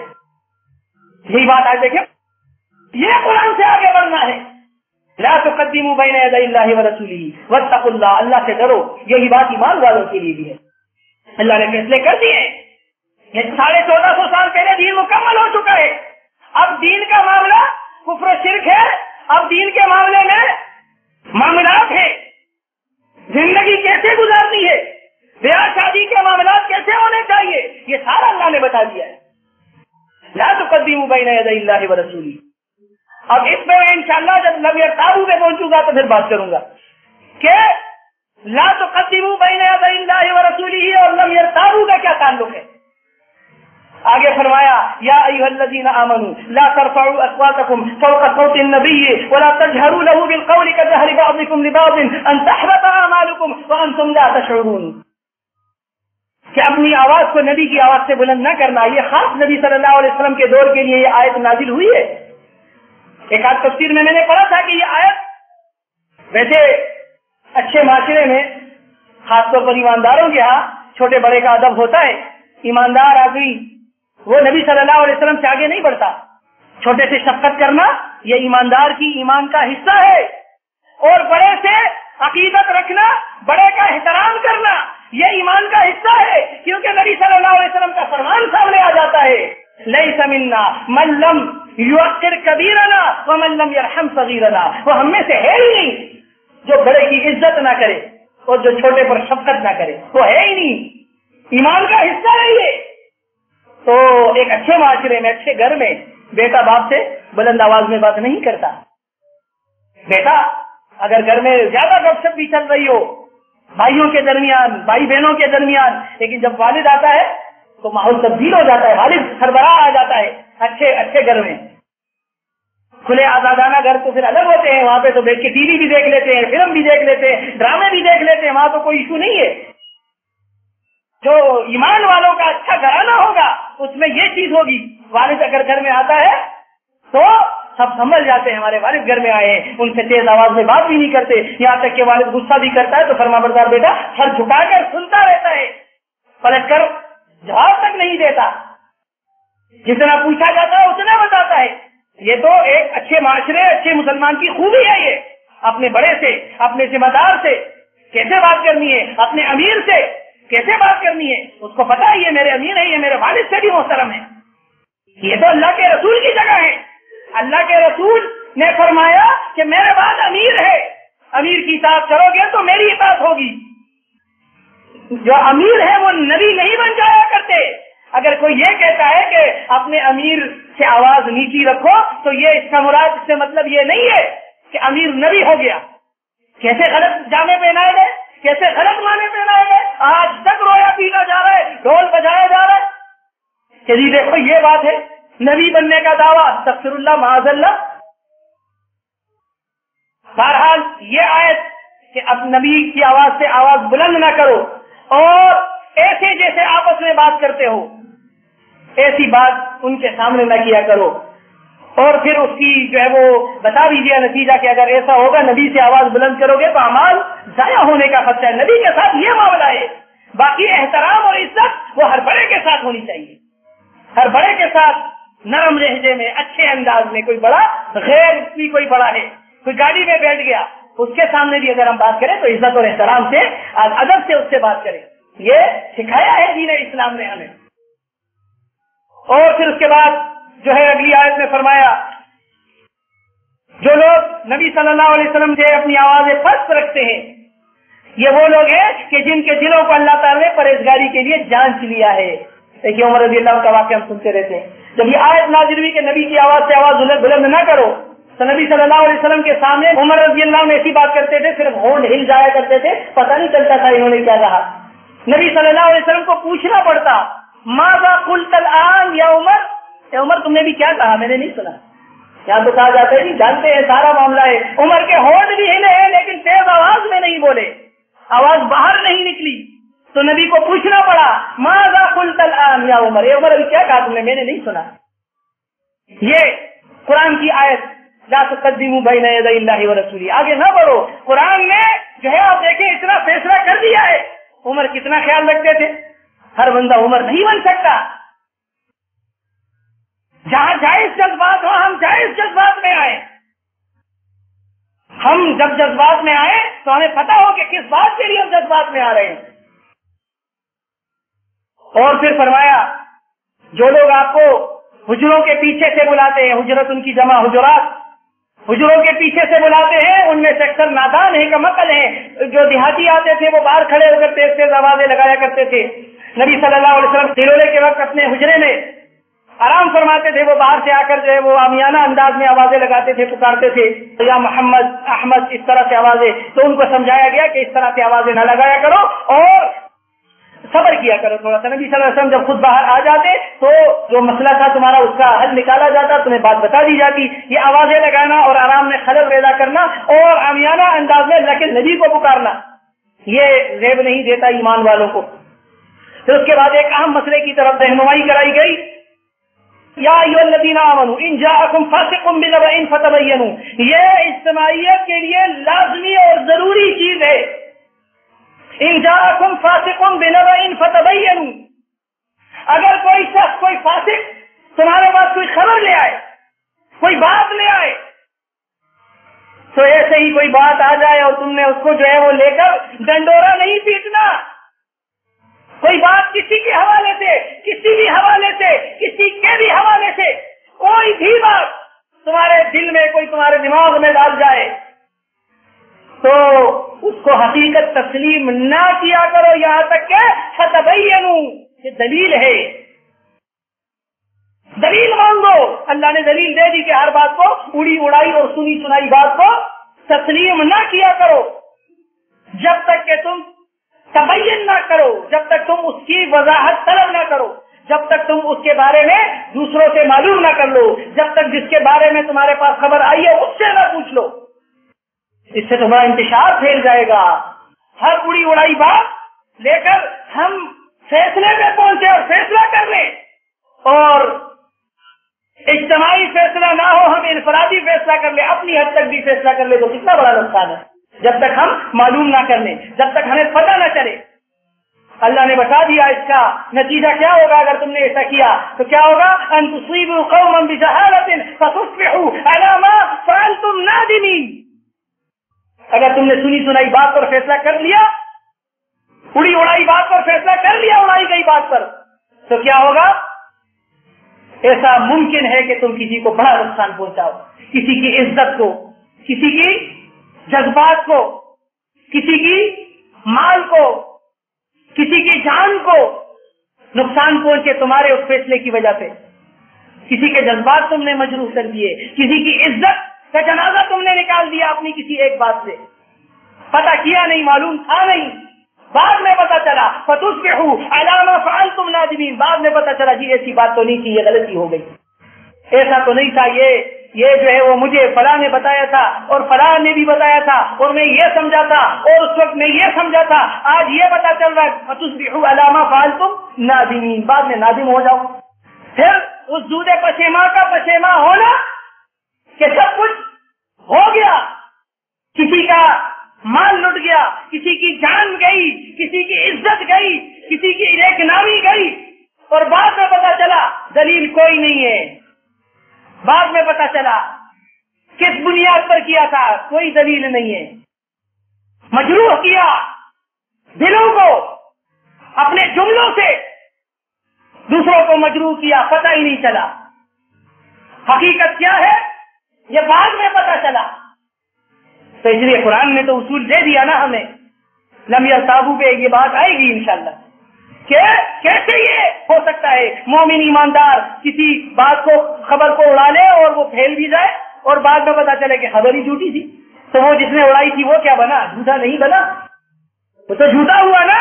A: یہی بات آج دیکھیں، یہ قرآن سے آگے بڑھنا ہے، لا تقدموا بین یدی اللہ ورسولہ واتقوا اللہ، اللہ سے ڈرو، یہی بات ایمان والوں کے لیے بھی ہے۔ اللہ نے فیصلے کر دیے، یہ 1450 سال پہلے دین مکمل ہو چکا ہے، اب دین کا معاملہ کفر و شرک ہے، اب دین کے معاملے میں معاملات ہے، زندگی کیسے گزارنی ہے، بیاہ شادی کے معاملات کیسے ہونے چاہیے، یہ سارا اللہ نے بتا دیا ہے۔ لا تقدموا بین یدی اللہ ورسولہ۔ اب اس میں انشاءاللہ جب لم یرتابوا میں پہنچوں گا تو پھر بات کروں گا کہ لا تقدموا بین یدی اللہ ورسولہ اور لم یرتابوا کا کیا تعلق ہے۔ آگے فرمایا یا ایھا الذین آمنوا لا ترفعوا اصواتکم فوق صوت النبی ولا تجهروا له بالقول كجهر بعضکم لبعض ان تحبط اعمالکم وانتم لا تشعرون، کہ اپنی آواز کو نبی کی آواز سے بلند نہ کرنا. یہ خاص نبی صلی اللہ علیہ وسلم کے دور کے لیے یہ آیت نازل ہوئی ہے. ایک آدھ تفسیر میں نے پڑھا تھا کہ یہ آیت ویسے اچھے معاشرے میں خاص طور پر ایمانداروں کے ہاں چھوٹے بڑے کا ادب ہوتا ہے. ایماندار آدمی وہ نبی صلی اللہ علیہ وسلم سے آگے نہیں بڑھتا. چھوٹے سے شفقت کرنا یہ ایماندار کی ایمان کا حصہ ہے، اور بڑے سے عقیدت رکھنا، بڑے کا احترام کرنا یہ ایمان کا حصہ ہے، کیونکہ نبی صلی اللہ علیہ وسلم کا فرمان سامنے آ جاتا ہے لیس منا من لم یوقر کبیرنا ومن لم یرحم صغیرنا. وہ ہم میں سے ہے ہی نہیں جو بڑے کی عزت نہ کرے اور جو چھوٹے پر شفقت نہ کرے، وہ ہے ہی نہیں، ایمان کا حصہ ہے یہ. تو ایک اچھے معاشرے میں، اچھے گھر میں بیٹا باپ سے بلند آواز میں بات نہیں کرتا. بیٹا اگر گھر میں زیادہ گپ شپ بھی چل رہی ہو بھائیوں کے درمیان، بھائی بہنوں کے درمیان، لیکن جب والد آتا ہے تو ماحول تبدیل ہو جاتا ہے، والد سربراہ آ جاتا ہے. اچھے گھر میں کھلے آزادانہ گھر تو پھر الگ ہوتے ہیں، وہاں پہ تو بیٹھ کے ٹی وی بھی دیکھ لیتے ہیں، فلم بھی دیکھ لیتے ہیں، ڈرامے بھی دیکھ لیتے ہیں، وہاں تو کوئی ایشو نہیں ہے. جو ایمان والوں کا اچھا گھرانہ ہوگا اس میں یہ چیز ہوگی. والد اگر گھر میں آتا ہے تو سب سنبھل جاتے ہیں، ہمارے والد گھر میں آئے ہیں، ان سے تیز آواز میں بات بھی نہیں کرتے. یہاں تک کہ والد غصہ بھی کرتا ہے تو فرما بردار بیٹا سر جھکا کر سنتا رہتا ہے، پلٹ کر جواب تک نہیں دیتا، جتنا پوچھا جاتا ہے اتنا بتاتا ہے. یہ تو ایک اچھے معاشرے، اچھے مسلمان کی خوبی ہے. یہ اپنے بڑے سے، اپنے ذمہ دار سے کیسے بات کرنی ہے، اپنے امیر سے کیسے بات کرنی ہے، اس کو پتا ہے یہ میرے امیر ہے، یہ میرے والد سے بھی محترم ہے. یہ تو اللہ کے رسول کی جگہ ہے. اللہ کے رسول نے فرمایا کہ میرے بعد امیر ہے، امیر کی اطاعت کرو گے تو میری اطاعت ہوگی. جو امیر ہے وہ نبی نہیں بن جایا کرتے. اگر کوئی یہ کہتا ہے کہ اپنے امیر سے آواز نیچی رکھو تو یہ اس کا مراد، اس سے مطلب یہ نہیں ہے کہ امیر نبی ہو گیا. کیسے غلط جامے پہنائے گئے، کیسے غلط معنی پہنائے گئے، آج تک رویا پیٹا جا رہا ہے، ڈھول بجایا جا رہا ہے کہ جی دیکھو یہ بات ہے نبی بننے کا دعویٰ، استغفر اللہ معاذ اللہ. بہرحال یہ آیت کہ اب نبی کی آواز سے آواز بلند نہ کرو، اور ایسے جیسے آپس میں بات کرتے ہو ایسی بات ان کے سامنے نہ کیا کرو. اور پھر اس کی جو ہے وہ بتا دیجیے نتیجہ کہ اگر ایسا ہوگا نبی سے آواز بلند کرو گے تو اعمال ضائع ہونے کا خطرہ ہے. نبی کے ساتھ یہ معاملہ ہے. باقی احترام اور عزت وہ ہر بڑے کے ساتھ ہونی چاہیے، ہر بڑے کے ساتھ نرم لہجے میں، اچھے انداز میں. کوئی بڑا غیر بھی کوئی بڑا ہے، کوئی گاڑی میں بیٹھ گیا، اس کے سامنے بھی اگر ہم بات کریں تو عزت اور احترام سے، ادب سے اس سے بات کریں. یہ سکھایا ہے دین اسلام نے ہمیں. اور پھر اس کے بعد جو ہے اگلی آیت میں فرمایا جو لوگ نبی صلی اللہ علیہ وسلم سے اپنی آوازیں پست رکھتے ہیں یہ وہ لوگ ہیں کہ جن کے دلوں کو اللہ تعالیٰ نے پرہیزگاری کے لیے جانچ لیا ہے. دیکھیے عمر رضی اللہ کا واقعہ ہم سنتے رہتے ہیں. جب یہ آیت نازل ہوئی کہ نبی کی آواز سے آواز بلند نہ کرو تو نبی صلی اللہ علیہ وسلم کے سامنے عمر رضی اللہ میں ایسی بات کرتے تھے، صرف ہونٹ ہل جایا کرتے تھے، پتہ نہیں چلتا تھا انہوں نے کیا کہا. نبی صلی اللہ علیہ وسلم کو پوچھنا پڑتا ماذا قلت الآن یا عمر، اے عمر تم نے بھی کیا کہا، میں نے نہیں سنا. یہاں تو کہا جاتا ہے جانتے ہیں سارا معاملہ ہے. عمر کے ہونٹ بھی ہلے ہیں لیکن تیز آواز میں نہیں بولے، آواز باہر نہیں نکلی. تو نبی کو پوچھنا پڑا ماذا قلت الآن یا عمر، اے عمر ابھی کیا کہا تم نے، میں نے نہیں سنا. یہ قرآن کی آیت لا تقدموا بین یدی اللہ ورسولہ، آگے نہ بڑھو. قرآن نے جو ہے آپ دیکھیں اتنا فیصلہ کر دیا ہے. عمر کتنا خیال رکھتے تھے، ہر بندہ عمر نہیں بن سکتا. جہاں جائز جذبات ہو ہم جائز جذبات میں آئے. ہم جب جذبات میں آئے تو ہمیں پتا ہو کہ کس بات کے لیے ہم جذبات میں آ رہے ہیں. اور پھر فرمایا جو لوگ آپ کو حجروں کے پیچھے سے بلاتے ہیں، حجرت ان کی جمع حجرات، حجروں کے پیچھے سے بلاتے ہیں، ان میں سے اکثر نادان ہیں، کمعقل ہیں. جو دیہاتی آتے تھے وہ باہر کھڑے ہو کر تیز تیز آوازیں لگایا کرتے تھے. نبی صلی اللہ علیہ وسلم تلولے کے وقت اپنے حجرے میں آرام فرماتے تھے، وہ باہر سے آ کر جو ہے وہ عامیانہ انداز میں آوازیں لگاتے تھے، پکارتے تھے یا محمد احمد اس طرح سے آوازیں. تو ان کو سمجھایا گیا کہ اس طرح سے آوازیں نہ لگایا کرو اور صبر کیا کرو تھوڑا سا. نبی صلی اللہ علیہ وسلم جب خود باہر آ جاتے تو جو مسئلہ تھا تمہارا اس کا حل نکالا جاتا, تمہیں بات بتا دی جاتی. یہ آوازیں لگانا اور آرام میں خلل پیدا کرنا اور عامیانہ انداز میں اللہ کے نبی کو پکارنا, یہ ریب نہیں دیتا ایمان والوں کو. پھر اس کے بعد ایک اہم مسئلے کی طرف رہنمائی کرائی گئی. یا ایھا الذین آمنوا ان جاءکم فاسق بنبأ فتبینوا, یہ اجتماعیت کے لیے لازمی اور ضروری چیز ہے. ان جاءکم فاسق بنبأ فتبینوا, اگر کوئی شخص, کوئی فاسق تمہارے پاس کوئی خبر لے آئے, کوئی بات لے آئے, تو ایسے ہی کوئی بات آ جائے اور تم نے اس کو جو ہے وہ لے کر ڈنڈورا نہیں پیٹنا. کوئی بات کسی کے حوالے سے, کسی بھی حوالے سے, کسی کے بھی حوالے سے, کوئی بھی بات تمہارے دل میں, کوئی تمہارے دماغ میں ڈال جائے تو اس کو حقیقت تسلیم نہ کیا کرو یہاں تک کہ فتبینوا, یہ دلیل ہے, دلیل مانگو. اللہ نے دلیل دے دی کہ ہر بات کو اڑی اڑائی اور سنی سنائی بات کو تسلیم نہ کیا کرو جب تک کہ تم تبین نہ کرو, جب تک تم اس کی وضاحت طلب نہ کرو, جب تک تم اس کے بارے میں دوسروں سے معلوم نہ کر لو, جب تک جس کے بارے میں تمہارے پاس خبر آئی ہے اس سے نہ پوچھ لو. اس سے تمہارا انتشار پھیل جائے گا. ہر اڑی اڑائی بات لے کر ہم فیصلے میں پہنچے اور فیصلہ کر لیں, اور اجتماعی فیصلہ نہ ہو, ہم انفرادی فیصلہ کر لیں, اپنی حد تک بھی فیصلہ کر لیں, تو کتنا بڑا نقصان ہے. جب تک ہم معلوم نہ کر لیں, جب تک ہمیں پتہ نہ چلے. اللہ نے بتا دیا اس کا نتیجہ کیا ہوگا اگر تم نے ایسا کیا تو کیا ہوگا. ان تصیبوا قوما بجہالۃ فتصبحوا علی ما فعلتم نادمین. اگر تم نے سنی سنائی بات پر فیصلہ کر لیا, اڑی اڑائی بات پر فیصلہ کر لیا, اڑائی گئی بات پر, تو کیا ہوگا. ایسا ممکن ہے کہ تم کسی کو بڑا نقصان پہنچاؤ, کسی کی عزت کو, کسی کی جذبات کو, کسی کی مال کو, کسی کی جان کو نقصان پہنچے تمہارے اس فیصلے کی وجہ سے. کسی کے جذبات تم نے مجروح کر دیے, کسی کی عزت کا جنازہ تم نے نکال دیا اپنی کسی ایک بات سے, پتہ کیا نہیں, معلوم تھا نہیں, بعد میں پتا چلا. فتصبحوا علی ما فعلتم نادمین, بعد میں پتا چلا جی ایسی بات تو نہیں تھی, یہ غلطی ہو گئی, ایسا تو نہیں تھا, یہ جو ہے وہ مجھے فلاں نے بتایا تھا اور فلاں نے بھی بتایا تھا اور میں یہ سمجھا تھا اور اس وقت میں یہ سمجھا تھا, آج یہ پتا چل رہا ہے. فتصبحوا علی ما فعلتم نادمین, بعد میں نادم ہو جاؤ. پھر اس دودھ پشیماں کا پشیماں ہونا کہ سب کچھ ہو گیا, کسی کا مال لٹ گیا, کسی کی جان گئی, کسی کی عزت گئی, کسی کی ایک نامی گئی, اور بعد میں پتا چلا دلیل کوئی نہیں ہے. بعد میں پتا چلا کس بنیاد پر کیا تھا, کوئی دلیل نہیں ہے. مجروح کیا دلوں کو, اپنے جملوں سے دوسروں کو مجروح کیا, پتہ ہی نہیں چلا. حقیقت کیا ہے یہ بعد میں پتا چلا. تو اس لیے قرآن نے تو اصول دے دیا نا ہمیں, لم یرتابوا پہ یہ بات آئے گی انشاءاللہ کہ کیسے یہ ہو سکتا ہے مومن ایماندار کسی بات کو, خبر کو اڑا لے اور وہ پھیل بھی جائے اور بعد میں پتا چلے کہ خبر ہی جھوٹی تھی. تو وہ جس نے اڑائی تھی وہ کیا بنا, جھوٹا نہیں بنا, وہ تو جھوٹا ہوا نا.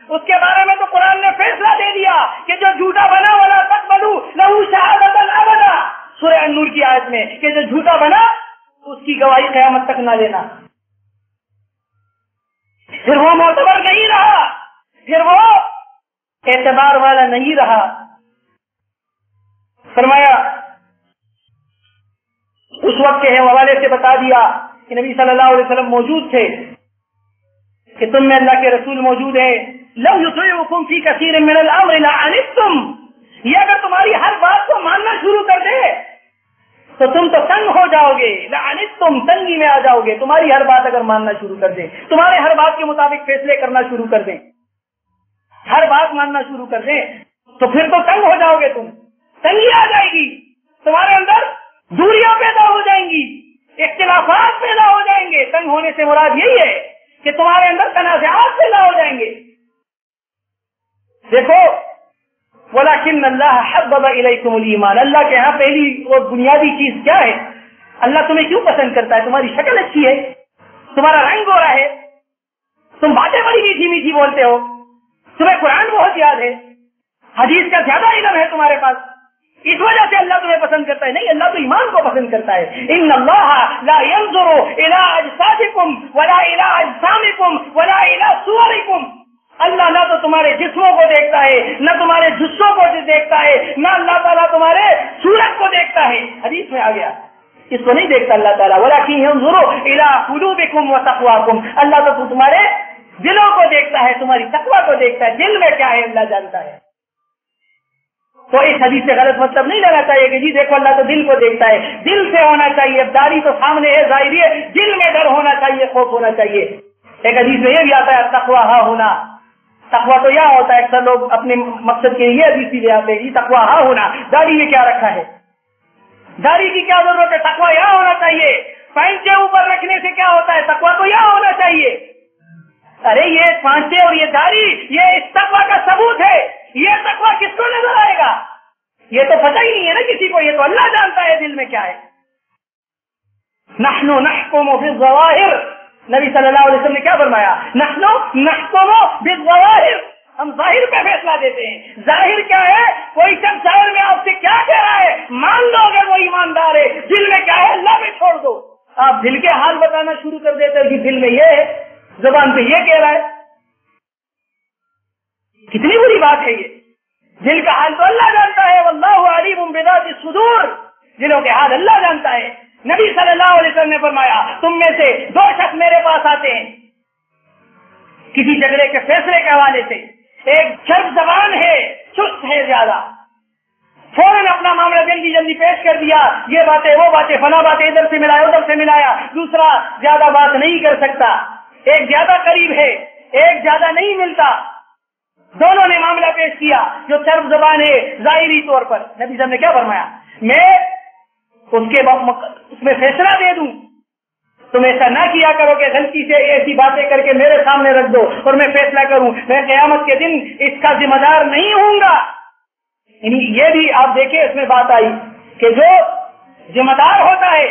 A: اس کے بارے میں تو قرآن نے فیصلہ دے دیا کہ جو جھوٹا بنا ولا تقبلوا لہ شہادۃ ابدا, سورہ النور کی آیت میں, کہ جو جھوٹا بنا اس کی گواہی قیامت تک نہ لینا. پھر وہ معتبر نہیں رہا, پھر وہ اعتبار والا نہیں رہا. فرمایا اس وقت کے حوالے سے بتا دیا کہ نبی صلی اللہ علیہ وسلم موجود تھے, کہ تم میں اللہ کے رسول موجود ہیں. لو یطیعکم فی کثیر من الامر لعنتم, یہ اگر تمہاری ہر بات کو ماننا شروع کر دے تو تم تو تنگ ہو جاؤ گے. لعنتم, تنگی میں آ جاؤ گے. تمہاری ہر بات اگر ماننا شروع کر دیں, تمہارے ہر بات کے مطابق فیصلے کرنا شروع کر دیں, ہر بات ماننا شروع کر دیں, تو پھر تو تنگ ہو جاؤ گے. تم تنگی آ جائے گی, تمہارے اندر دوریاں پیدا ہو جائیں گی, اختلافات پیدا ہو جائیں گے. تنگ ہونے سے مراد یہی ہے کہ تمہارے اندر تنازعات پیدا ہو جائیں گے. دیکھو, ولیکن اللہ حبب الیکم الایمان, اللہ کے ہاں پہلی اور بنیادی چیز کیا ہے؟ اللہ تمہیں کیوں پسند کرتا ہے؟ تمہاری شکل اچھی ہے, تمہارا رنگ گورا ہے, تم باتیں بڑی میٹھی میٹھی بولتے ہو, تمہیں قرآن بہت یاد ہے، حدیث کا زیادہ علم ہے تمہارے پاس، اس وجہ سے اللہ تمہیں پسند کرتا ہے؟ نہیں، اللہ تو ایمان کو پسند کرتا ہے. ان اللہ لا ينظر الى اجسادکم ولا الى اجسامکم ولا الى صورکم. اللہ نہ تو تمہارے جسموں کو دیکھتا ہے، نہ تمہارے جسوں کو دیکھتا ہے، نہ اللہ تعالیٰ تمہارے صورت کو دیکھتا ہے. حدیث میں آ گیا، اس کو نہیں دیکھتا اللہ تعالیٰ. ولکن ينظر الى قلوبکم وتقواکم. اللہ تو تمہارے دلوں کو دیکھتا ہے، تمہاری تقویٰ کو دیکھتا ہے. دل میں کیا ہے اللہ جانتا ہے. تو اس حدیث سے غلط مطلب نہیں لینا چاہیے کہ جی دیکھو اللہ تو دل کو دیکھتا ہے. دل سے ہونا چاہیے. اب داڑھی تو سامنے ہے، ظاہری ہے، دل میں ڈر ہونا چاہیے، خوف ہونا چاہیے. ایک حدیث میں یہ بھی آتا ہے تقویٰ ہاں ہونا. تقویٰ تو یہ ہوتا ہے، اکثر لوگ اپنے مقصد کے لیے حدیث لے آتے ہیں جی تقویٰ ہاں ہونا. داڑھی میں کیا رکھا ہے؟ داڑھی کی کیا ضرورت ہے؟ تقویٰ یہاں ہونا چاہیے. پینٹ کے اوپر رکھنے سے کیا ہوتا ہے؟ تقویٰ تو یہاں ہونا چاہیے. ارے یہ پانچے اور یہ داڑھی یہ اس تقویٰ کا ثبوت ہے. یہ تقویٰ کس کو نظر آئے گا؟ یہ تو پتہ ہی نہیں ہے نا کسی کو. یہ تو اللہ جانتا ہے دل میں کیا ہے. نحن نحکم بالظواہر. نبی صلی اللہ علیہ وسلم نے کیا فرمایا؟ نحن نحکم بالظواہر. ہم ظاہر پہ فیصلہ دیتے ہیں. ظاہر کیا ہے؟ کوئی شخص ظاہر میں آپ سے کیا کہہ رہا ہے مان لو اگر وہ ایماندار ہے. دل میں کیا ہے اللہ میں چھوڑ دو. آپ دل کے حال بتانا شروع کر دیتے ہیں کہ دل میں یہ ہے، زبان پہ یہ کہہ رہا ہے. کتنی بری بات ہے یہ. دل کا حال تو اللہ جانتا ہے. واللہ علیم بذات الصدور. دلوں کے حال اللہ جانتا ہے. نبی صلی اللہ علیہ وسلم نے فرمایا تم میں سے دو شخص میرے پاس آتے ہیں کسی جھگڑے کے فیصلے کے حوالے سے. ایک چرب زبان ہے، چست ہے زیادہ، فوراً اپنا معاملہ جلدی جلدی پیش کر دیا. یہ باتیں وہ باتیں فلاں باتیں ادھر سے ملایا ادھر سے ملایا. دوسرا زیادہ بات نہیں کر سکتا. ایک زیادہ قریب ہے، ایک زیادہ نہیں ملتا. دونوں نے معاملہ پیش کیا. جو چرب زبان ہے ظاہری طور پر نبی صاحب نے کیا فرمایا؟ میں اس میں فیصلہ دے دوں. تم ایسا نہ کیا کرو کہ غلطی سے ایسی باتیں کر کے میرے سامنے رکھ دو اور میں فیصلہ کروں. میں قیامت کے دن اس کا ذمہ دار نہیں ہوں گا. یعنی یہ بھی آپ دیکھیں اس میں بات آئی کہ جو ذمہ دار ہوتا ہے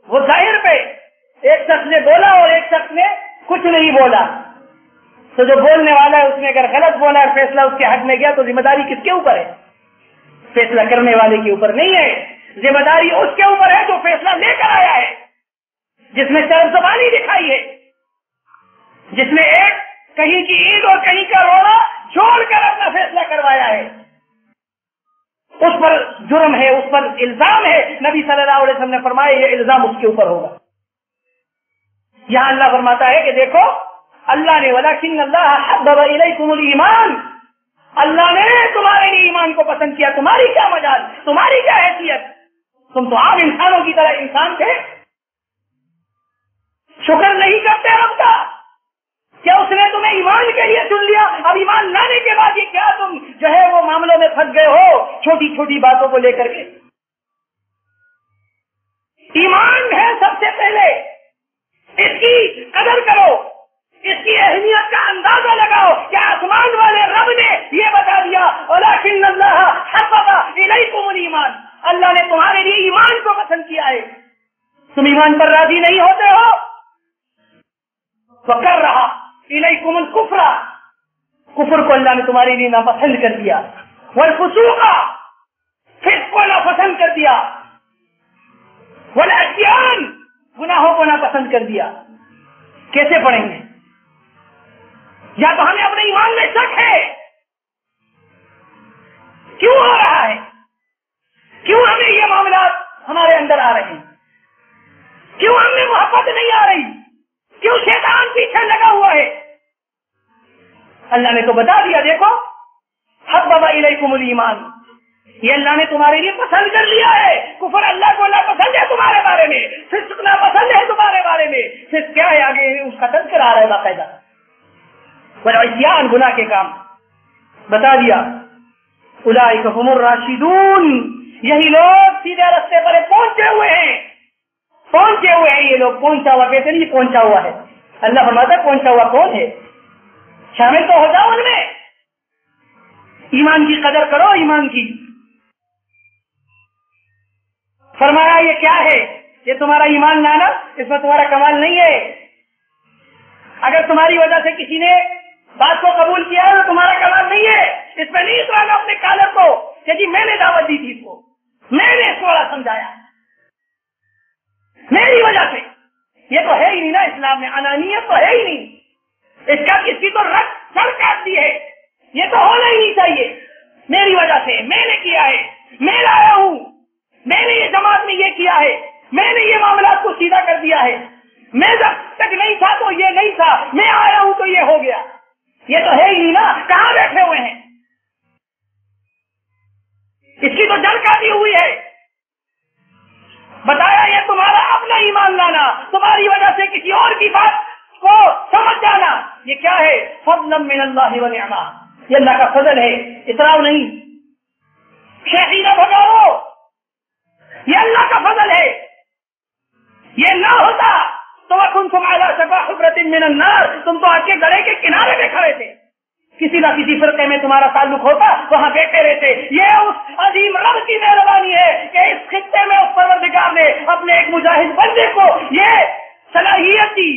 A: وہ ظاہر پہ ایک شخص نے بولا اور ایک شخص نے کچھ نہیں بولا، تو جو بولنے والا ہے اس نے اگر غلط بولا اور فیصلہ اس کے حق میں گیا تو ذمہ داری کس کے اوپر ہے؟ فیصلہ کرنے والے کے اوپر نہیں ہے. ذمہ داری اس کے اوپر ہے جو فیصلہ لے کر آیا ہے، جس نے چرب زبانی دکھائی ہے، جس نے ایک کہیں کی عید اور کہیں کا رونا چھوڑ کر اپنا فیصلہ کروایا ہے. اس پر جرم ہے، اس پر الزام ہے. نبی صلی اللہ علیہ وسلم نے فرمایا یہ الزام اس کے اوپر ہوگا. یہاں اللہ فرماتا ہے کہ دیکھو اللہ نے ولیکن اللہ حبب الیکم الایمان. اللہ نے تمہارے لیے ایمان کو پسند کیا. تمہاری کیا مجال، تمہاری کیا حیثیت؟ تم تو عام انسانوں کی طرح انسان تھے. شکر نہیں کرتے رب کا؟ کیا اس نے تمہیں ایمان کے لیے چن لیا؟ اب ایمان لانے کے بعد یہ کیا تم جو ہے وہ معاملوں میں پھنس گئے ہو چھوٹی چھوٹی باتوں کو لے کر کے؟ ایمان ہے سب سے پہلے. اس کی قدر کرو، اس کی اہمیت کا اندازہ لگاؤ کہ آسمان والے رب نے یہ بتا دیا ولکن اللہ حبب الیکم الایمان. اللہ نے تمہارے لیے ایمان کو پسند کیا ہے. تم ایمان پر راضی نہیں ہوتے ہو تو کر رہا الیکم الکفر. کفر کو اللہ نے تمہارے لیے ناپسند کر دیا. والفسوق، فسق کو ناپسند کر دیا. والعصیان، گناہوں کو ناپسند کر دیا. کیسے پڑھیں گے؟ یا تو ہمیں اپنے ایمان میں شک ہے. کیوں ہو رہا ہے؟ کیوں ہمیں یہ معاملات ہمارے اندر آ رہے ہیں؟ کیوں ہمیں محبت نہیں آ رہی؟ کیوں شیطان پیچھے لگا ہوا ہے؟ اللہ نے تو بتا دیا دیکھو حبب الیکم الایمان. یہ اللہ نے تمہارے لیے پسند کر لیا ہے. کفر اللہ کو ناپسند ہے تمہارے بارے میں، فسق ناپسند ہے تمہارے بارے میں. فسق کیا ہے؟ آگے اس کا تذکرہ آ رہا ہے باقاعدہ. والعصیان، گناہ کے کام بتا دیا. اولئک هم الراشدون، یہی لوگ سیدھے راستے پر پہنچے ہوئے ہیں. پہنچے ہوئے ہیں یہ لوگ. پہنچا ہوا کیسے نہیں پہنچا ہوا ہے؟ اللہ فرماتا ہے پہنچا ہوا کون ہے؟ شامل تو ہو جاؤ ان میں. ایمان کی قدر کرو. ایمان کی فرمایا یہ کیا ہے؟ یہ تمہارا ایمان لانا، اس میں تمہارا کمال نہیں ہے. اگر تمہاری وجہ سے کسی نے بات کو قبول کیا تو تمہارا کو رکھ جڑ کاٹ دی ہے. یہ تو ہونا ہی نہیں چاہیے. میری وجہ سے میں نے کیا ہے, میں لایا ہوں, میں نے یہ جماعت میں یہ کیا ہے, میں نے یہ معاملات کو سیدھا کر دیا ہے, میں جب تک نہیں تھا تو یہ نہیں تھا, میں آیا ہوں تو یہ ہو گیا. یہ تو ہے ہی نہیں نا. کہاں بیٹھے ہوئے ہیں؟ اس کی تو جڑ کاٹی ہوئی ہے. بتایا یہ تمہارا اپنا ایمان لانا, تمہاری وجہ سے کسی اور کی بات کو سمجھ جانا, یہ کیا ہے؟ فضلا من اللہ و نعمہ, یہ اللہ کا فضل ہے, اطراء نہیں. شیخی نہ بھگاؤ, یہ اللہ کا فضل ہے. یہ نہ ہوتا تو وَكُنْتُمْ عَلَى شَفَا حُفْرَةٍ مِّنَ النَّارِ, تم تو آگ کے گڑھے کے کنارے پہ کھڑے تھے. کسی نہ کسی فرقے میں تمہارا تعلق ہوتا, وہاں بیٹھے رہتے. یہ اس عظیم رب کی مہربانی ہے کہ اس خطے میں اس پروردگار نے اپنے ایک مجاہد بندے کو یہ صلاحیت دی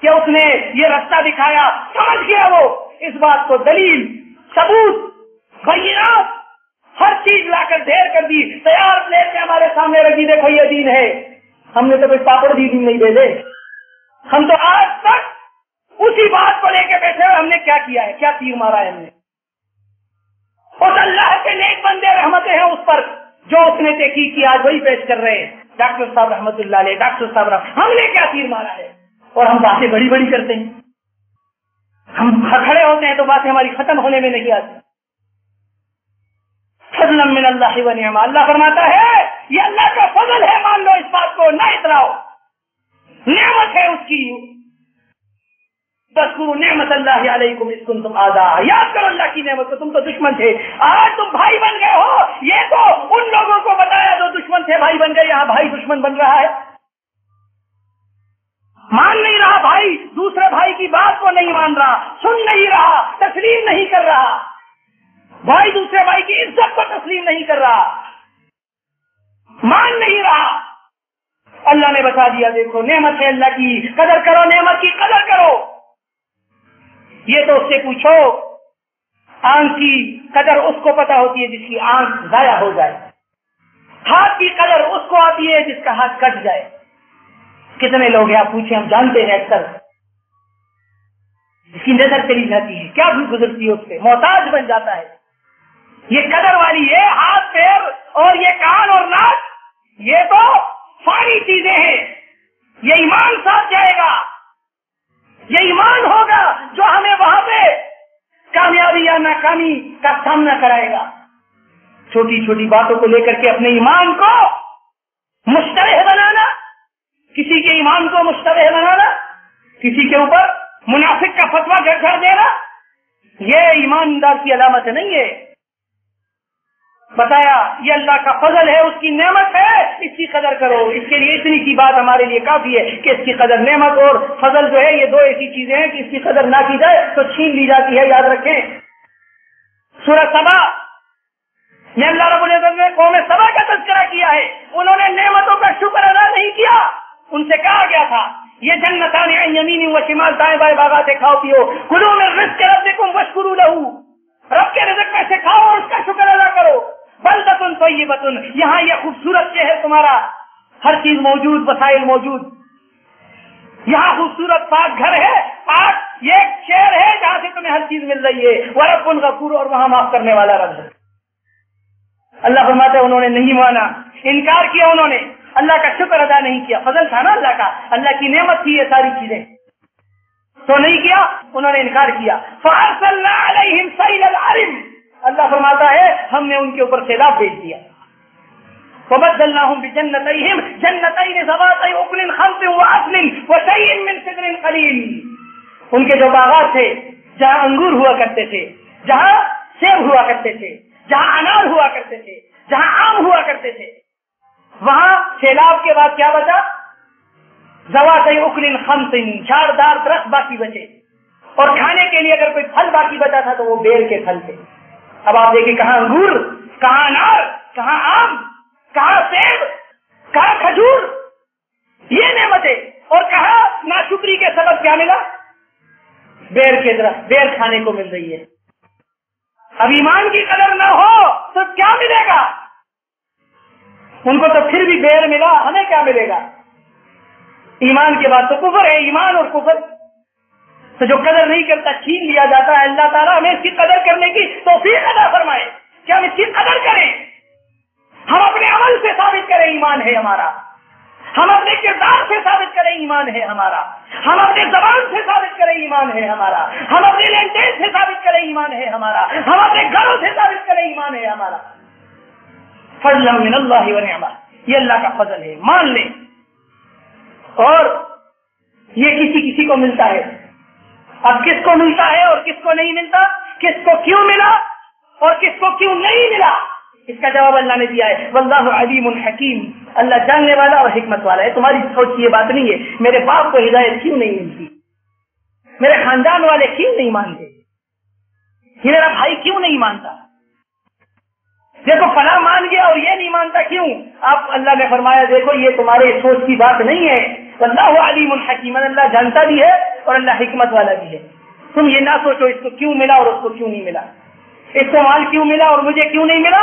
A: کہ اس نے یہ رستہ دکھایا, سمجھ گیا وہ اس بات کو, دلیل, ثبوت, بینات, ہر چیز لا کر ڈھیر کر دی, تیار پلیٹ میں ہمارے سامنے رکھی, دیکھو یہ دین ہے. ہم نے تو کوئی پاپڑ بھی نہیں بھیجے, ہم تو آج تک اسی بات کو لے کے بیٹھے ہوئے. ہم نے کیا کیا ہے, کیا تیر مارا ہے ہم نے؟ اس اللہ کے نیک بندے رحمتیں ہیں اس پر جو اس نے تحقیق کی, آج وہی پیش کر رہے ہیں. ڈاکٹر صاحب رحمت اللہ علیہ, ڈاکٹر صاحب ہم نے کیا تیر مارا ہے؟ اور ہم باتیں بڑی بڑی کرتے ہیں, ہم کھڑے ہوتے ہیں تو باتیں ہماری ختم ہونے میں نہیں آتی. فضلا من اللہ و نعمہ, اللہ فرماتا ہے یہ اللہ کا فضل ہے, مان لو اس بات کو, نہ اتراؤ, نعمت ہے اس کی. تذکروا نعمت اللہ علیکم اذ کنتم اعداء, یاد کرو اللہ کی نعمت کو, تم تو دشمن تھے, آج تم بھائی بن گئے ہو. یہ تو ان لوگوں کو بتایا جو دشمن تھے, بھائی بن گئے. یہاں بھائی دشمن بن رہا ہے, مان نہیں رہا بھائی, دوسرے بھائی کی بات کو نہیں مان رہا, سن نہیں رہا, تسلیم نہیں کر رہا. بھائی دوسرے بھائی کی عزت کو تسلیم نہیں کر رہا, مان نہیں رہا. اللہ نے بتا دیا, دیکھو نعمت ہے اللہ کی, قدر کرو, نعمت کی قدر کرو. یہ تو اس سے پوچھو, آنکھ کی قدر اس کو پتا ہوتی ہے جس کی آنکھ ضائع ہو جائے, ہاتھ کی قدر اس کو آتی ہے جس کا ہاتھ کٹ جائے. کتنے لوگ ہیں آپ پوچھیں, ہم جانتے ہیں اکثر, جس کی نظر چلی جاتی ہے, کیا بھی گزرتی ہے اس سے, محتاج بن جاتا ہے. یہ قدر والی ہے, ہاتھ پیر اور یہ کان اور ناک, یہ تو ساری چیزیں ہیں. یہ ایمان ساتھ جائے گا, یہ ایمان ہوگا جو ہمیں وہاں پہ کامیابی یا ناکامی کا سامنا کرائے گا. چھوٹی چھوٹی باتوں کو لے کر کے اپنے ایمان کو مشتبہ بنانا, کسی کے ایمان کو مشتبہ بنانا, کسی کے اوپر منافق کا فتویٰ گھڑ دینا, یہ ایماندار کی علامت نہیں ہے. بتایا یہ اللہ کا فضل ہے, اس کی نعمت ہے, اس کی قدر کرو. اس کے لیے اتنی کی بات ہمارے لیے کافی ہے کہ اس کی قدر, نعمت اور فضل جو ہے یہ دو ایسی چیزیں ہیں کہ اس کی قدر نہ کی جائے تو چھین لی جاتی ہے, یاد رکھیں. سورہ سبا میں اللہ رب العزت نے قوم سبا کا تذکرہ کیا ہے, انہوں نے نعمتوں کا شکر ادا نہیں کیا. ان سے کہا گیا تھا یہ جنتان عن یمین و شمال, دائیں بائیں باغات سے کھاؤ پیو, کلوا من رزق ربکم واشکروا لہ, رب کے رزق میں سے کھاؤ اور اس کا شکر ادا کرو. بلدۃ طیبۃ, یہاں یہ خوبصورت شہر تمہارا, ہر چیز موجود, وسائل موجود, یہاں خوبصورت پاک گھر ہے, پاک یہ شہر ہے جہاں سے تمہیں ہر چیز مل رہی ہے. ورب غفور, اور وہاں معاف کرنے والا رب ہے. اللہ فرماتا ہے انہوں نے نہیں مانا, انکار کیا, انہوں نے اللہ کا شکر ادا نہیں کیا. فضل تھا نا اللہ کا, اللہ کی نعمت تھی یہ ساری چیزیں, تو نہیں کیا, انہوں نے انکار کیا. فارسلنا علیہم سیل العرم, اللہ فرماتا ہے ہم نے ان کے اوپر سیلاب بھیج دیا. وبدلناهم بجنتيهم جنتين ذواتي اكل خمط وعسل وشيء من سدر قليل, ان کے جو باغات تھے جہاں انگور ہوا کرتے تھے, جہاں سیب ہوا کرتے تھے, جہاں انار ہوا کرتے تھے, جہاں آم ہوا کرتے تھے, وہاں سیلاب کے بعد کیا بچا؟ ذواتي اكل خمط, جھاڑدار درخت باقی بچے, اور کھانے کے لیے اگر کوئی پھل باقی بچا تھا تو وہ بیر کے پھل تھے. اب آپ دیکھیں کہاں انگور, کہاں انار, کہاں آم, کہاں سیب, کہاں کھجور, یہ نعمتیں, اور کہاں ناشکری کے سبب کیا ملا؟ بیر کے درخت, بیر کھانے کو مل رہی ہے. اب ایمان کی قدر نہ ہو تو کیا ملے گا؟ ان کو تو پھر بھی بیر ملا, ہمیں کیا ملے گا؟ ایمان کے بعد تو کفر ہے, ایمان اور کفر. تو جو قدر نہیں کرتا چھین لیا جاتا ہے. اللہ تعالیٰ ہمیں اس کی قدر کرنے کی توفیق عطا فرمائے کہ ہم اس کی قدر کریں. ہم اپنے عمل سے ثابت کریں ایمان ہے ہمارا, ہم اپنے کردار سے ثابت کریں ایمان ہے ہمارا, ہم اپنے زبان سے ثابت کریں ایمان ہے ہمارا, ہم اپنے لین دین سے ثابت کریں ایمان ہے ہمارا, ہم اپنے گھروں سے ثابت کریں ایمان ہے ہمارا. فضلا من اللہ و نعمہ, یہ اللہ کا فضل ہے, مان لیں. اور یہ کسی کو ملتا ہے. اب کس کو ملتا ہے اور کس کو نہیں ملتا, کس کو کیوں ملا اور کس کو کیوں نہیں ملا, اس کا جواب اللہ نے دیا ہے. واللہ علیم حکیم, اللہ جاننے والا اور حکمت والا ہے. تمہاری سوچ کی یہ بات نہیں ہے میرے باپ کو ہدایت کیوں نہیں ملتی, میرے خاندان والے کیوں نہیں مانتے, یہ میرا بھائی کیوں نہیں مانتا, دیکھو فلاں مان گیا اور یہ نہیں مانتا کیوں. اب اللہ نے فرمایا دیکھو یہ تمہارے سوچ کی بات نہیں ہے. واللہ علیم حکیم, اللہ جانتا بھی ہے اور اللہ حکمت والا بھی ہے. تم یہ نہ سوچو اس کو کیوں ملا اور اس کو کیوں نہیں ملا, اس کو مال کیوں ملا اور مجھے کیوں نہیں ملا,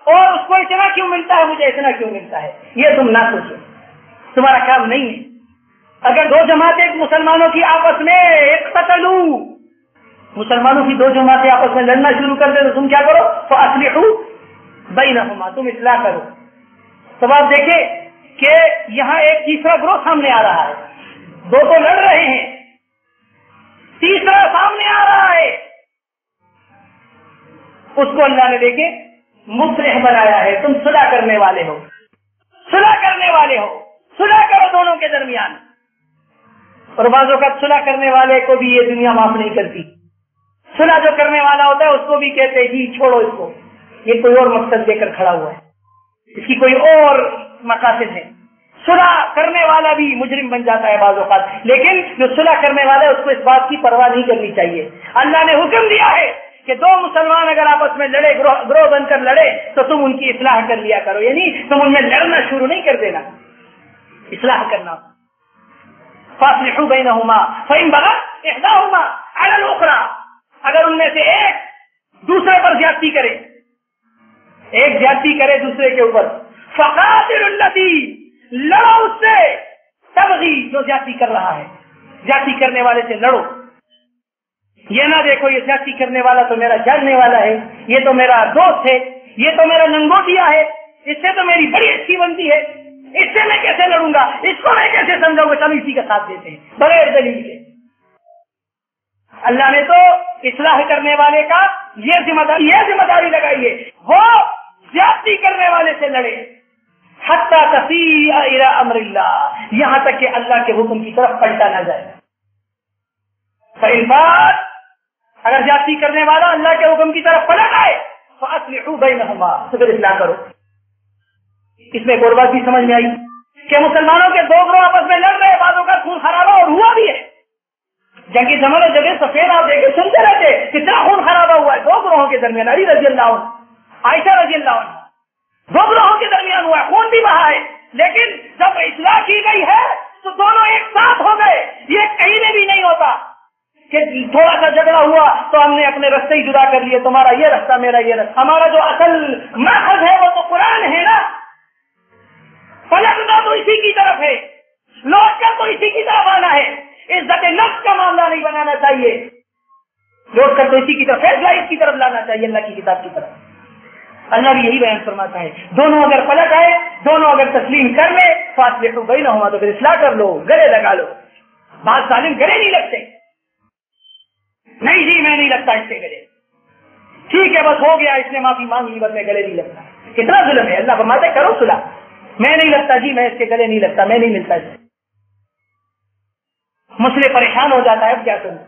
A: اور اس کو اتنا کیوں ملتا ہے مجھے اتنا کیوں ملتا ہے. یہ تم نہ سوچو, تمہارا کام نہیں ہے. اگر دو جماعتیں مسلمانوں کی آپس میں اقتتلوا, مسلمانوں کی دو جماعتیں آپس میں لڑنا شروع کر دے تو تم کیا کرو, فاصلحوا بینہما, تم اصلاح کرو. تب آپ دیکھیں کہ یہاں ایک تیسرا گروہ سامنے آ رہا ہے, دو تو لڑ رہے ہیں, تیسرا سامنے آ رہا ہے. اس کو اللہ نے دیکھے مصلح بنایا ہے, تم صلح کرنے والے ہو, صلح کرنے والے ہو, صلح کرو دونوں کے درمیان. اور بعض اوقات صلح کرنے والے کو بھی یہ دنیا معاف نہیں کرتی. صلح جو کرنے والا ہوتا ہے اس کو بھی کہتے جی چھوڑو اس کو, یہ کوئی اور مقصد دے کر کھڑا ہوا ہے, اس کی کوئی اور مقاصد ہے. صلح کرنے والا بھی مجرم بن جاتا ہے بعض اوقات, لیکن جو صلح کرنے والا ہے اس کو اس بات کی پرواہ نہیں کرنی چاہیے. اللہ نے حکم دیا ہے کہ دو مسلمان اگر آپس میں لڑے, گروہ بن کر لڑے, تو تم ان کی اصلاح کر لیا کرو. یعنی تم ان میں لڑنا شروع نہیں کر دینا, اصلاح کرنا. فاصلحوا بینہما فإن بغت احداہما علی الاخری, اگر ان میں سے ایک دوسرے پر زیادتی کرے, ایک زیادتی کرے دوسرے کے اوپر, فقاتلوا التی, لڑو اس سے, تبغی, جو زیادتی کر رہا ہے, زیادتی کرنے والے سے لڑو. یہ نہ دیکھو یہ زیادتی کرنے والا تو میرا جاننے والا ہے, یہ تو میرا دوست ہے, یہ تو میرا لنگوٹیا ہے, اس سے تو میری بڑی اچھی بنتی ہے, اس سے میں کیسے لڑوں گا, اس کو میں کیسے سمجھاؤں گا, سب اسی کا ساتھ دیتے ہیں بغیر دلیل کے. اللہ نے تو اصلاح کرنے والے کا یہ ذمہ داری لگائی ہے, وہ زیادتی کرنے والے سے لڑے, حتی تفیء الی امر اللہ, یہاں تک کہ اللہ کے حکم کی طرف پلٹا نہ جائے. فإن فات, اگر زیادتی کرنے والا اللہ کے حکم کی طرف پلٹ آئے, فاصلحوا بینہما, تو پھر اصلاح کرو. اس میں ایک اور بات بھی سمجھ میں آئی کہ مسلمانوں کے دو گروہ آپس میں لڑ رہے, بعضوں کا خون خرابہ اور ہوا بھی ہے. جنگی جمل اور جگہ سفید آپ دیکھے سنتے رہتے کتنا خون خرابہ ہوا ہے دو گروہوں کے درمیان. علی رضی اللہ عنہ, عائشہ رضی اللہ عنہ, دو گروہوں کے درمیان ہوا ہے, خون بھی بہا ہے, لیکن جب اصلاح کی گئی ہے تو دونوں ایک ساتھ ہو گئے. یہ کہیں میں بھی نہیں ہوتا کہ تھوڑا سا جھگڑا ہوا تو ہم نے اپنے رستے ہی جدا کر لیے, تمہارا یہ رستہ میرا یہ رستہ. ہمارا جو اصل ماخذ ہے وہ تو قرآن ہے نا, پلٹنا تو اسی کی طرف ہے, لوٹ کر تو اسی کی طرف آنا ہے. عزت نفس کا معاملہ نہیں بنانا چاہیے, لوٹ کر تو اسی کی طرف, فیصلہ اس کی طرف لانا چاہیے, اللہ کی کتاب کی طرف. اللہ بھی یہی بیان فرماتا ہے, دونوں اگر پلٹ آئے, دونوں اگر تسلیم کر لے, فاصلحوا بینہما, تو پھر اصلاح کر لو, گلے لگا لو. بعض ظالم گلے نہیں لگتے, نہیں جی میں نہیں لگتا اس سے گلے, ٹھیک ہے بس ہو گیا, اس نے معافی مانگ لی, بس میں گلے نہیں لگتا. کتنا ظلم ہے. اللہ فرماتا ہے کرو صلح, میں نہیں لگتا جی, میں اس کے گلے نہیں لگتا, میں نہیں ملتا اس سے. مسئلے پریشان ہو جاتا ہے, اب کیا کروں,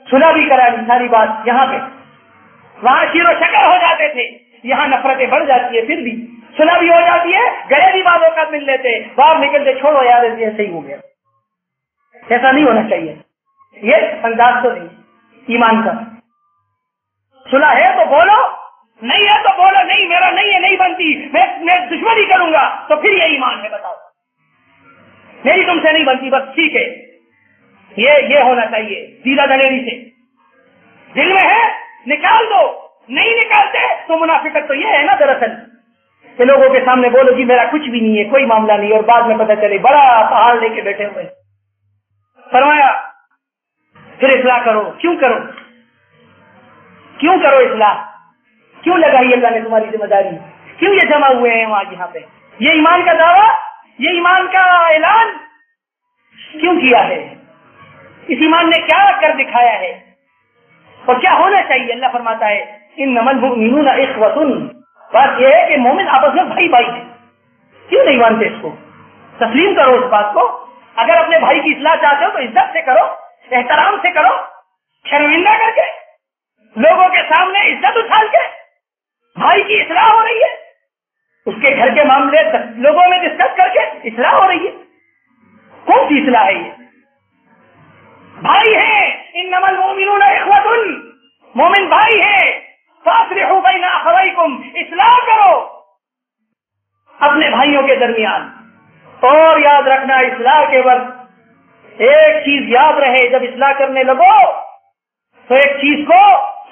A: صلح بھی کرا لی, ساری بات یہاں پہ, وہاں شیر و شکر ہو جاتے تھے, یہاں نفرتیں بڑھ جاتی ہے, پھر بھی صلح بھی ہو جاتی ہے, گلے بھی بعض اوقات مل لیتے, باہر نکلتے چھوڑو یار یہ صحیح ہو گیا. ایسا نہیں ہونا چاہیے, یہ انداز تو نہیں ایمان کا. صلح ہے تو بولو, نہیں ہے تو بولو نہیں میرا نہیں ہے, نہیں بنتی, میں دشمنی کروں گا, تو پھر یہ ایمان ہے. بتاؤ میری تم سے نہیں بنتی, بس ٹھیک ہے, یہ ہونا چاہیے سیدھا دلیری سے. دل میں ہے نکال دو, نہیں نکالتے تو منافقت تو یہ ہے نا دراصل کہ لوگوں کے سامنے بولو جی میرا کچھ بھی نہیں ہے, کوئی معاملہ نہیں, اور بعد میں پتہ چلے بڑا پہاڑ لے کے بیٹھے ہوئے. فرمایا پھر اصلاح کرو. کیوں کرو اصلاح؟ کیوں لگائی اللہ نے تمہاری ذمہ داری؟ کیوں یہ جمع ہوئے ہیں وہاں یہاں پہ؟ یہ ایمان کا دعویٰ، یہ ایمان کا اعلان کیوں کیا ہے؟ اس ایمان نے کیا کر دکھایا ہے اور کیا ہونا چاہیے؟ اللہ فرماتا ہے انما المؤمنون اخوۃ. بات یہ ہے کہ مومن آپس میں بھائی بھائی ہیں. کیوں نہیں مانتے اس کو؟ تسلیم کرو اس بات کو. اگر اپنے بھائی کی اصلاح چاہتے ہو تو عزت سے کرو، احترام سے کرو، شرمندہ کر کے، لوگوں کے سامنے عزت اچھال کے. بھائی کی اصلاح ہو رہی ہے، اس کے گھر کے معاملے لوگوں میں ڈسکس کر کے اصلاح ہو رہی ہے. کون سی اصلاح ہے یہ؟ بھائی ہیں. انما المؤمنون اخوۃ، مومن بھائی ہیں. فاصلحوا بین اخویکم، اصلاح کرو اپنے بھائیوں کے درمیان. اور یاد رکھنا اصلاح کے وقت ایک چیز یاد رہے، جب اصلاح کرنے لگو تو ایک چیز کو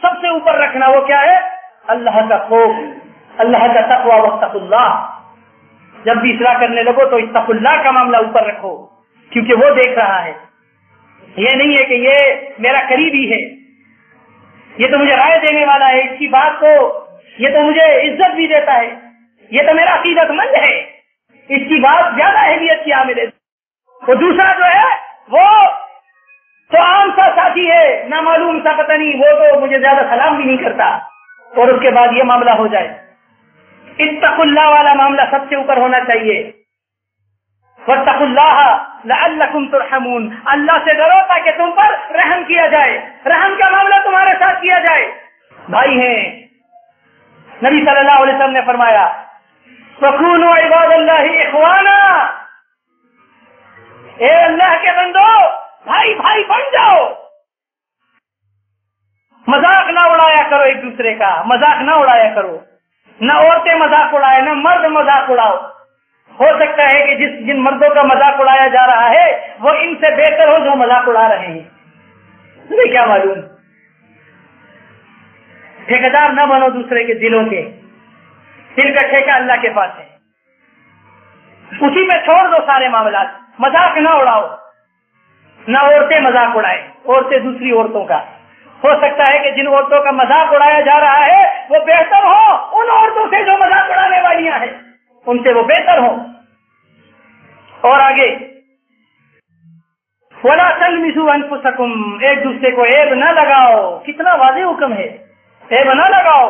A: سب سے اوپر رکھنا. وہ کیا ہے؟ اللہ کا خوف، اللہ کا تقوی. واتقوا اللہ. جب بھی اصلاح کرنے لگو تو اتقوا اللہ کا معاملہ اوپر رکھو، کیونکہ وہ دیکھ رہا ہے. یہ نہیں ہے کہ یہ میرا قریبی ہے، یہ تو مجھے رائے دینے والا ہے، اس کی بات کو یہ تو مجھے عزت بھی دیتا ہے، یہ تو میرا عقیدت مند ہے، اس کی بات زیادہ اہمیت کی حامل ہے. وہ دوسرا جو ہے وہ تو عام سا ساتھی ہے، نہ معلوم سا، پتہ نہیں، وہ تو مجھے زیادہ سلام بھی نہیں کرتا، اور اس کے بعد یہ معاملہ ہو جائے. اتقوا اللہ والا معاملہ سب سے اوپر ہونا چاہیے. واتقوا اللہ لعلکم ترحمون. اللہ سے ڈرو تاکہ تم پر رحم کیا جائے، رحم کا معاملہ تمہارے ساتھ کیا جائے. بھائی ہیں. نبی صلی اللہ علیہ وسلم نے فرمایا وَكُونُوا عِبَادَ اللَّهِ إِخْوَانًا. اے اللہ کے بندو، بھائی بھائی بن جاؤ. مذاق نہ اڑایا کرو ایک دوسرے کا، مذاق نہ اڑایا کرو. نہ عورتیں مذاق اڑائے، نہ مرد مذاق اڑاؤ. ہو سکتا ہے کہ جن مردوں کا مذاق اڑایا جا رہا ہے وہ ان سے بہتر ہو جو مذاق اڑا رہے ہیں. تمہیں کیا معلوم؟ ٹھیکیدار نہ بنو دوسرے کے دلوں کے. دل کا ٹھیکہ اللہ کے پاس ہے، اسی میں چھوڑ دو سارے معاملات. مذاق نہ اڑاؤ، نہ عورتیں مذاق اڑائے، عورتیں دوسری عورتوں کا. ہو سکتا ہے کہ جن عورتوں کا مذاق اڑایا جا رہا ہے وہ بہتر ہو ان عورتوں سے جو مذاق اڑانے والیاں ہیں، ان سے وہ بہتر ہو. اور آگے وَلَا تَلْمِزُوا أَنفُسَكُمْ. ایک دوسرے کو عیب نہ لگاؤ. کتنا واضح حکم ہے، عیب نہ لگاؤ.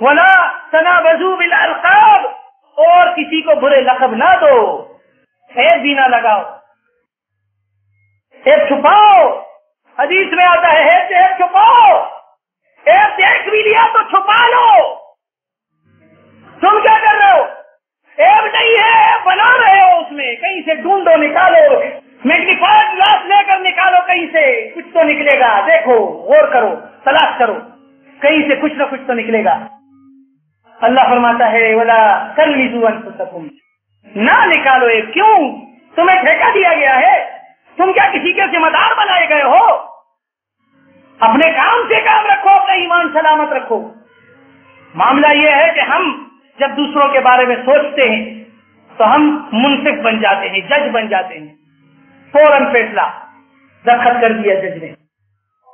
A: وَلَا تَنَابَزُوا بِالْأَلْقَابِ. اور کسی کو برے لقب نہ دو، عیب بھی نہ لگاؤ. عیب چھپاؤ. حدیث میں آتا ہے عیب چھپاؤ. عیب دیکھ بھی لیا تو چھپا لو. تم کیا کر رہے ہو؟ عیب نہیں ہے، عیب بنا رہے ہو. اس میں کہیں سے ڈھونڈو، نکالو، میگنیفائنگ گلاس لے کر نکالو، کہیں سے کچھ تو نکلے گا. دیکھو، غور کرو، تلاش کرو، کہیں سے کچھ نہ کچھ تو نکلے گا. اللہ فرماتا ہے وَلَا تَلْمِزُوا أَنفُسَكُمْ. نہ نکالو عیب. کیوں؟ تمہیں ٹھیکہ دیا گیا ہے. تم کیا کسی کے ذمہ دار بنائے گئے ہو؟ اپنے کام سے کام رکھو، اپنا ایمان سلامت رکھو. معاملہ یہ ہے کہ ہم جب دوسروں کے بارے میں سوچتے ہیں تو ہم منصف بن جاتے ہیں، جج بن جاتے ہیں. فوراً فیصلہ دستخط کر دیا جج نے،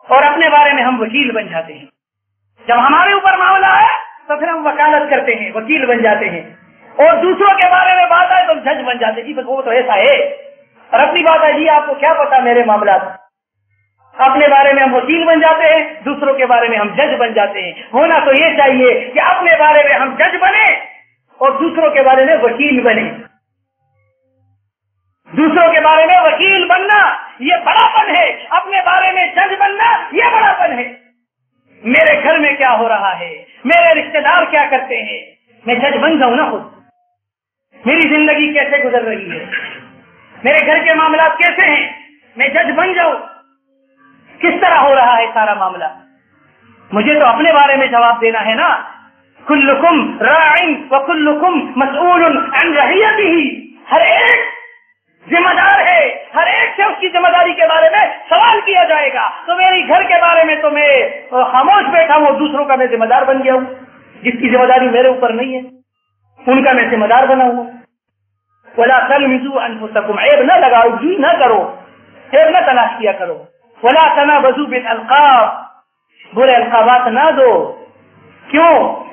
A: اور اپنے بارے میں ہم وکیل بن جاتے ہیں. جب ہمارے اوپر معاملہ ہے تو پھر ہم وکالت کرتے ہیں، وکیل بن جاتے ہیں. اور دوسروں کے بارے میں بات آئے تو ہم جج بن جاتے ہیں. جی بس وہ تو ایسا ہے، اور اپنی بات ہے جی آپ کو کیا پتا میرے معاملات. اپنے بارے میں ہم وکیل بن جاتے ہیں، دوسروں کے بارے میں ہم جج بن جاتے ہیں. ہونا تو یہ چاہیے کہ اپنے بارے میں ہم جج بنے اور دوسروں کے بارے میں وکیل بنے. دوسروں کے بارے میں وکیل بننا یہ بڑا پن ہے، اپنے بارے میں جج بننا یہ بڑا پن ہے. میرے گھر میں کیا ہو رہا ہے، میرے رشتے دار کیا کرتے ہیں، میں جج بن جاؤں نا خود. میری زندگی کیسے گزر رہی ہے، میرے گھر کے معاملات کیسے ہیں، میں جج بن جاؤں. کس طرح ہو رہا ہے سارا معاملہ. مجھے تو اپنے بارے میں جواب دینا ہے نا. کلکم راع وکلکم مسئول عن رعیتہ. ہر ایک ذمہ دار ہے، ہر ایک سے اس کی ذمہ داری کے بارے میں سوال کیا جائے گا. تو میری گھر کے بارے میں تو میں خاموش بیٹھا ہوں، دوسروں کا میں ذمہ دار بن گیا ہوں. جس کی ذمہ داری میرے اوپر نہیں ہے ان کا میں ذمہ دار بنا ہوں. وَلَا تَلْمِزُوا أَنفُسَكُمْ. عیب نہ لگاؤ، جی نہ کرو، عیب نہ تلاش کیا کرو. ولا تنابزوا بالالقاب، برے القابات نہ دو. کیوں؟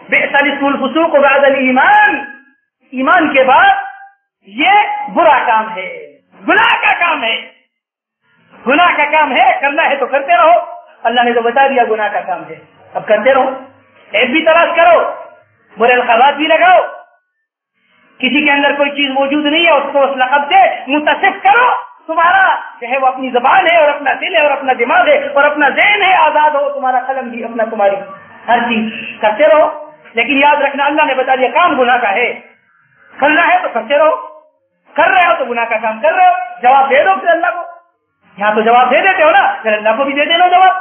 A: بئس الاسم الفسوق بعد الایمان، ایمان کے بعد یہ برا کام ہے، گناہ کا کام ہے. گناہ کا کام ہے، کرنا ہے تو کرتے رہو. اللہ نے تو بتا دیا گناہ کا کام ہے، اب کرتے رہو. عیب بھی تلاش کرو، برے القابات بھی لگاؤ. کسی کے اندر کوئی چیز موجود نہیں ہے اس کو اس لقب سے متصف کرو. تمہارا جو ہے وہ اپنی زبان ہے اور اپنا دل ہے اور اپنا دماغ ہے اور اپنا ذہن ہے، آزاد ہو. تمہارا قلم بھی اپنا، تمہاری ہر چیز کرتے رہو. لیکن یاد رکھنا اللہ نے بتا دیا کام گناہ کا ہے، کرنا ہے تو کرتے رہو. کر رہے ہو تو گناہ کا کام کر رہے ہو، جواب دے دو پھر اللہ کو. یہاں تو جواب دے دیتے ہو نا، پھر اللہ کو بھی دے دینا جواب.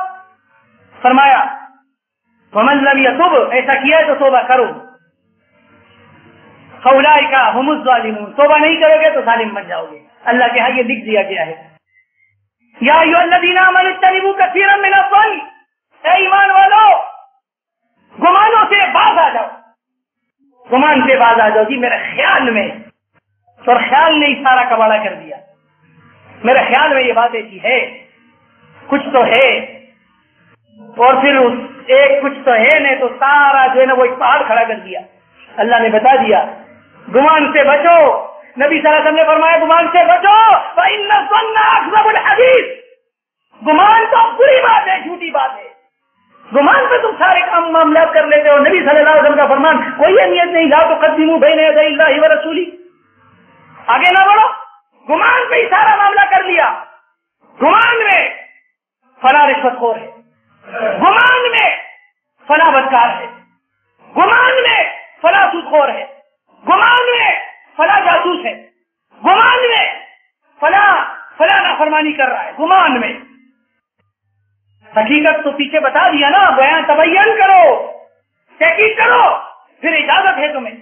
A: فرمایا ومن لم یتوب، ایسا کیا ہے تو توبہ کرو. فاولئک هم الظالمون، توبہ نہیں کرو گے تو ظالم بن جاؤ گے. اللہ کے ہاں یہ لکھ دیا گیا ہے. یا ایھا الذین آمنوا اجتنبوا کثیرا من الظن، اے ایمان والو گمانوں سے باز آ جاؤ. گمان سے باز آ جاؤ. جی میرے خیال میں، اور خیال نے سارا کباڑا کر دیا. میرے خیال میں یہ بات ایسی ہے، کچھ تو ہے، اور پھر ایک کچھ تو ہے نہیں تو سارا جو ہے نا وہ ایک پہاڑ کھڑا کر دیا. اللہ نے بتا دیا گمان سے بچو. نبی صلی اللہ علیہ وسلم نے فرمایا گمان سے بچو، فإن الظن أكذب الحديث. گمان تو بری بات ہے، جھوٹی بات ہے. گمان پہ تم سارے کام معاملات کر لیتے ہو. نبی صلی اللہ علیہ وسلم کا فرمان، کوئی اہمیت نہیں، لا تقدموا بین یدی اللہ ورسولہ. آگے نہ بڑھو، گمان پہ ہی سارا معاملہ کر لیا. گمان میں فلاں رشوت خور ہے، گمان میں فلاں بدکار ہے، گمان میں فلاں سود خور ہے، گمان میں فلاں جاسوس ہے، گمان میں فلاں نافرمانی کر رہا ہے. گمان میں حقیقت تو پیچھے بتا دیا نا. بیان تبین کرو، تحقیق کرو، پھر اجازت ہے تمہیں.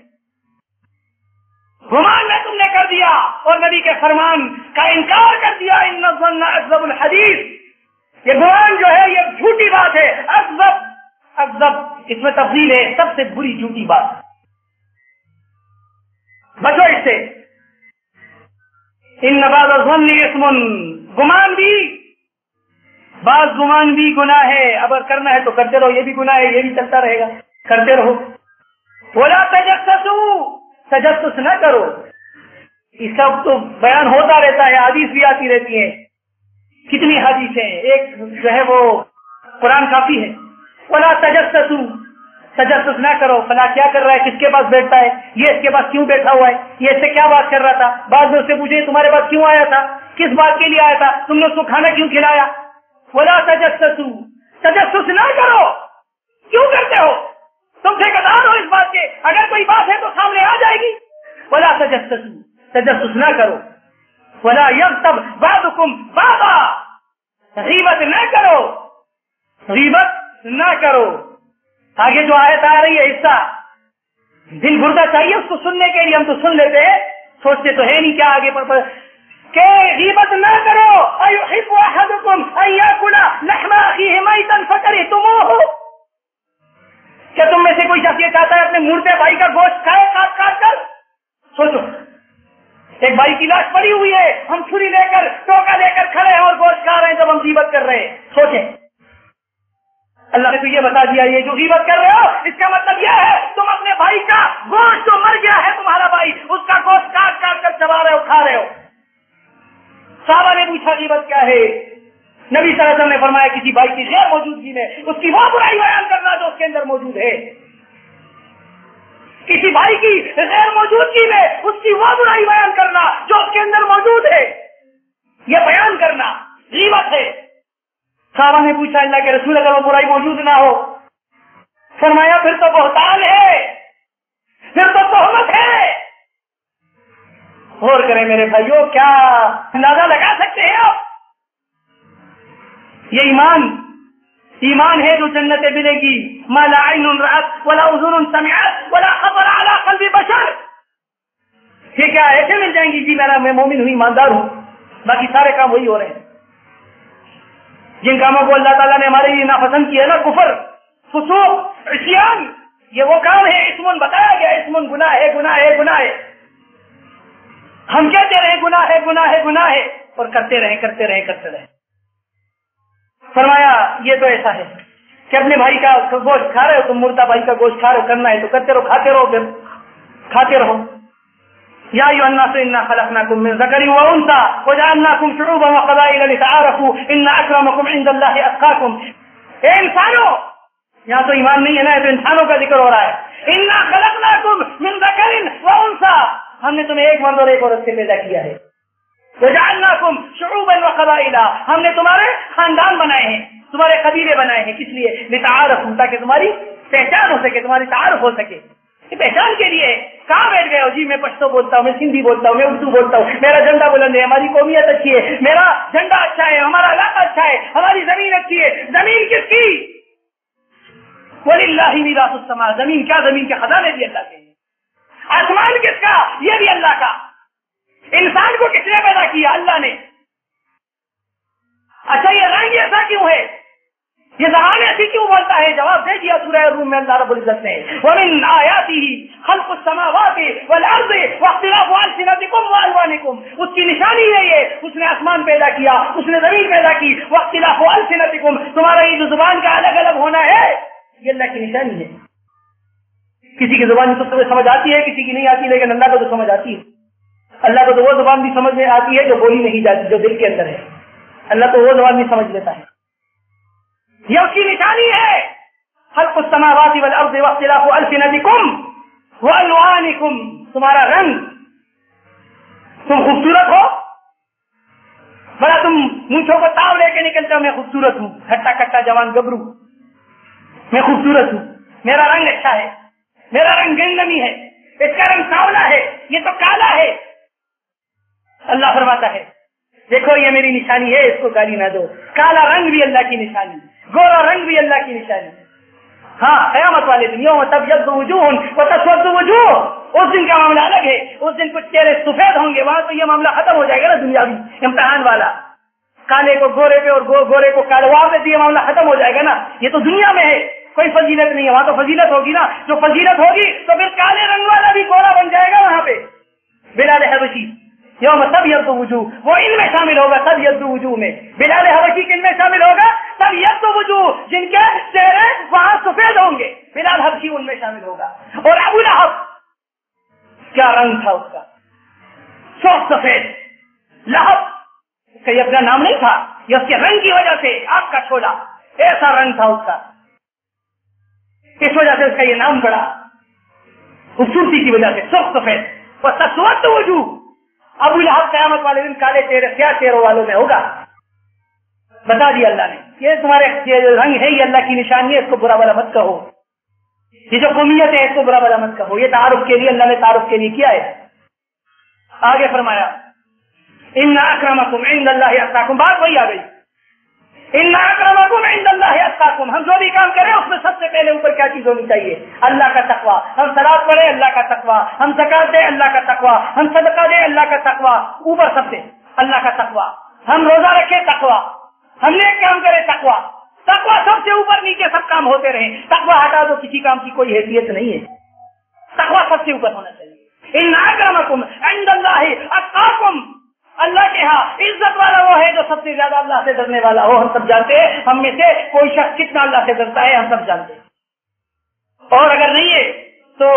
A: گمان میں تم نے کر دیا اور نبی کے فرمان کا انکار کر دیا. ان الظن اکذب الحدیث، یہ گمان جو ہے یہ جھوٹی بات ہے. اکذب اس میں تفضیل ہے، سب سے بری جھوٹی بات. بچو اس سے. ان بعض الظن اسم، گمان بھی، بعض گمان بھی گناہ ہے. اگر کرنا ہے تو کرتے رہو، یہ بھی گناہ ہے، یہ بھی چلتا رہے گا، کرتے رہو. ولا تجسسوا، تجسس نہ کرو. اس کا تو بیان ہوتا رہتا ہے، حدیث بھی آتی رہتی ہیں. کتنی حدیثیں، ایک جو ہے وہ قرآن کافی ہے. ولا تجسسوا، تجسس نہ کرو. فلاں کیا کر رہا ہے، کس کے پاس بیٹھتا ہے، یہ اس کے پاس کیوں بیٹھا ہوا ہے، یہ اس سے کیا بات کر رہا تھا. بعض لوگ سے پوچھے تمہارے پاس کیوں آیا تھا، کس بات کے لیے آیا تھا، تم نے اس کو کھانا کیوں کھلایا. ولا تجسسوا، تجسس نہ کرو. کیوں کرتے ہو؟ تم ٹھیکیدار ہو اس بات کے، اگر کوئی بات ہے تو سامنے آ جائے گی. ولا تجسسوا، تجسس نہ کرو. ولا یغتب بعضکم بعضا، غیبت نہ کرو، غیبت نہ کرو. آگے جو آیت آ رہی ہے حصہ، دل گردہ چاہیے اس کو سننے کے لیے. ہم تو سن لیتے ہیں، سوچتے تو ہے نہیں کیا آگے پر کہ غیبت نہ کرو. ایحب احدکم ان یاکل لحم اخیہ میتا فکرہتموہ، کیا تم میں سے کوئی شخص یہ چاہتا ہے اپنے مردے بھائی کا گوشت کھائے کاٹ کاٹ کر؟ سوچو، ایک بھائی کی لاش پڑی ہوئی ہے، ہم چھری لے کر ٹوکا لے کر کھڑے ہیں اور گوشت کھا رہے ہیں جب ہم غیبت کر رہے ہیں. سوچیں، اللہ نے تو یہ بتا دیا یہ جو غیبت کر رہے ہو اس کا مطلب یہ ہے تم اپنے بھائی کا گوشت جو مر گیا ہے تمہارا بھائی، اس کا گوشت کاٹ کاٹ کر چبا رہے ہو، کھا رہے ہو. صحابہ نے پوچھا غیبت کیا ہے؟ نبی صلی اللہ علیہ وسلم نے فرمایا کسی بھائی کی غیر موجودگی میں اس کی وہ برائی بیان کرنا جو اس کے اندر موجود ہے. کسی بھائی کی غیر موجودگی میں اس کی وہ برائی بیان کرنا جو اس کے اندر موجود ہے، یہ بیان کرنا غیبت ہے. صحابہ نے پوچھا اللہ کے رسول اگر وہ برائی موجود نہ ہو، فرمایا پھر تو بہتان ہے، پھر تو تہمت ہے. غور کریں میرے بھائیوں، کیا اندازہ لگا سکتے ہیں آپ؟ یہ ایمان ہے جو جنت ملے گی. ما لا عین رأت ولا اذن سمعت ولا خطر على قلب بشر. یہ کیا ایسے مل جائیں گی؟ جی میں مومن ہوں، ایماندار ہوں، باقی سارے کام وہی ہو رہے ہیں. جن کاموں کو اللہ تعالیٰ نے ہمارے لیے ناپسند کیا ہے نا، کفر، فسوق، عصیان، یہ وہ کام ہے. اسمن بتایا گیا، اسمن گناہ ہے، گناہ ہے، گناہ ہے. ہم کہتے رہے گناہ ہے، گناہ ہے، گناہ ہے، اور کرتے رہے. فرمایا یہ تو ایسا ہے کہ اپنے بھائی کا گوشت کھا رہے ہو، تم مردہ بھائی کا گوشت کھا رہے ہو، کرنا ہے تو کرتے رہو، کھاتے رہو، پھر کھاتے رہو. یا ایھا الناس انا خلقناکم من ذکر و انثى وجعلناکم شعوبا وقبائل لتعارفوا ان اکرمکم عند اللہ اتقاکم. اے انسانوں، یہاں تو ایمان نہیں ہے نا، تو انسانوں کا ذکر ہو رہا ہے. انا خلقناکم من ذکر و انثى، ہم نے تمہیں ایک مرد اور ایک عورت سے پیدا کیا ہے. وجعلناکم شعوبا وقبائل، ہم نے تمہارے خاندان بنائے ہیں، تمہارے قبیلے بنائے ہیں. کس لیے؟ لتعارفوا، تاکہ تمہاری پہچان ہو سکے، تمہاری تعارف ہو سکے. یہ پہچان کے لیے. کہاں بیٹھ گئے ہو جی؟ میں پشتو بولتا ہوں، میں سندھی بولتا ہوں، میں اردو بولتا ہوں، میرا جھنڈا بلند ہے، ہماری قومیت اچھی ہے، میرا جھنڈا اچھا ہے، ہمارا علاقہ اچھا ہے، ہماری زمین اچھی ہے. زمین کس کی؟ وَلِلَّهِ مِيرَاثُ السَّمَاءِ، زمین کیا؟ زمین کے خزانے بھی اللہ کے ہیں. آسمان کس کا؟ یہ بھی اللہ کا. انسان کو کس نے پیدا کیا؟ اللہ نے. اچھا یہ رنگ ایسا کیوں ہے؟ یہ زبان ایسی کیوں بولتا ہے؟ جواب دے دیا سورہ روم میں اللہ رب العزت نے. وَمِنْ آيَاتِهِ خَلْقُ السَّمَاوَاتِ وَالْأَرْضِ وَاخْتِلَافُ أَلْسِنَتِكُمْ وَأَلْوَانِكُمْ. اس کی نشانی ہے یہ، اس نے آسمان پیدا کیا، اس نے زمین پیدا کی. وَاخْتِلَافُ أَلْسِنَتِكُمْ، تمہارا یہ جو زبان کا الگ الگ ہونا ہے یہ اللہ کی نشانی ہے. کسی کی زبان تو تمہیں سمجھ آتی ہے، کسی کی نہیں آتی، لیکن اللہ کو تو سمجھ آتی ہے. اللہ کو تو وہ زبان بھی سمجھ میں آتی ہے جو بولی نہیں جاتی، جو دل کے اندر ہے. اللہ تو وہ زبان بھی سمجھ لیتا ہے. یہ اس کی نشانی ہے. خلق السماوات والارض واختلاف السنتکم والوانکم، تمہارا رنگ. تم خوبصورت ہو، بڑا تم مونچھوں کو تاؤ لے کے نکلتے ہو، میں خوبصورت ہوں، ہٹا کٹا جوان گبرو، میں خوبصورت ہوں، میرا رنگ اچھا ہے، میرا رنگ گندمی ہے، اس کا رنگ سانولا ہے، یہ تو کالا ہے. اللہ فرماتا ہے دیکھو یہ میری نشانی ہے، اس کو گالی نہ دو. کالا رنگ بھی اللہ کی نشانی، گورا رنگ بھی اللہ کی نشانی. ہاں قیامت والے دن یوم تبیض وجوہ وتسود وجوہ، اس دن کا معاملہ الگ ہے. اس دن کچھ چہرے سفید ہوں گے، وہاں تو یہ معاملہ ختم ہو جائے گا نا، دنیاوی امتحان والا. کالے کو گورے پہ اور گورے کو کالے، وہاں پہ یہ معاملہ ختم ہو جائے گا نا. یہ تو دنیا میں ہے، کوئی فضیلت نہیں ہے، وہاں تو فضیلت ہوگی نا. جو فضیلت ہوگی تو پھر کالے رنگ والا بھی گورا بن جائے گا وہاں پہ. بلال حبشی یوم تبیض وجوہ، وہ ان میں شامل ہوگا. تبیض وجوہ میں بلال حبشی کن میں شامل ہوگا؟ تبیض وجوہ، جن کے چہرے وہاں سفید ہوں گے، بلال حبشی ان میں شامل ہوگا. اور ابو لہب کیا رنگ تھا اس کا؟ سرخ سفید. لہب اس کا یہ اپنا نام نہیں تھا، یہ اس کے رنگ کی وجہ سے، آگ کا چھولا ایسا رنگ تھا اس کا، اس وجہ سے اس کا یہ نام پڑا، خوبصورتی کی وجہ سے. سرخ سفید. اور تسود وجوہ، ابو لہب قیامت والے دن کالے چہرے، سیاہ چہروں والوں میں ہوگا. بتا دیا اللہ نے یہ تمہارے یہ رنگ ہے، یہ اللہ کی نشانی ہے، اس کو برا بلا مت کہو. یہ جو قومیت ہے اس کو برا بلا مت کہو. یہ تعارف کے لیے اللہ نے تعارف کے لیے کیا ہے. آگے فرمایا ان اکرمکم عند اللہ اتقاکم، بات وہی آ گئی. ان اکرمکم عند اللہ اتقاکم، ہم جو بھی کام کریں اس میں سب سے پہلے اوپر کیا چیز ہونی چاہیے؟ اللہ کا تقویٰ. ہم صلاۃ پڑھیں اللہ کا تقویٰ، ہم زکات دیں اللہ کا تقویٰ، ہم صدقہ دیں اللہ کا تقویٰ، اوپر سب سے اللہ کا تقویٰ. ہم روزہ رکھیں تقویٰ، ہم نیک کام کریں تقویٰ. تقویٰ سب سے اوپر، نیچے سب کام ہوتے رہیں. تقویٰ ہٹا دو کسی کام کی کوئی حیثیت نہیں ہے. تقویٰ سب سے اوپر ہونا چاہیے. ان اکرمکم عند اللہ اتقاکم، اللہ کے ہاں عزت والا وہ ہے جو سب سے زیادہ اللہ سے ڈرنے والا ہو. ہم سب جانتے ہیں ہم میں سے کوئی شخص کتنا اللہ سے ڈرتا ہے، ہم سب جانتے ہیں. اور اگر نہیں ہے تو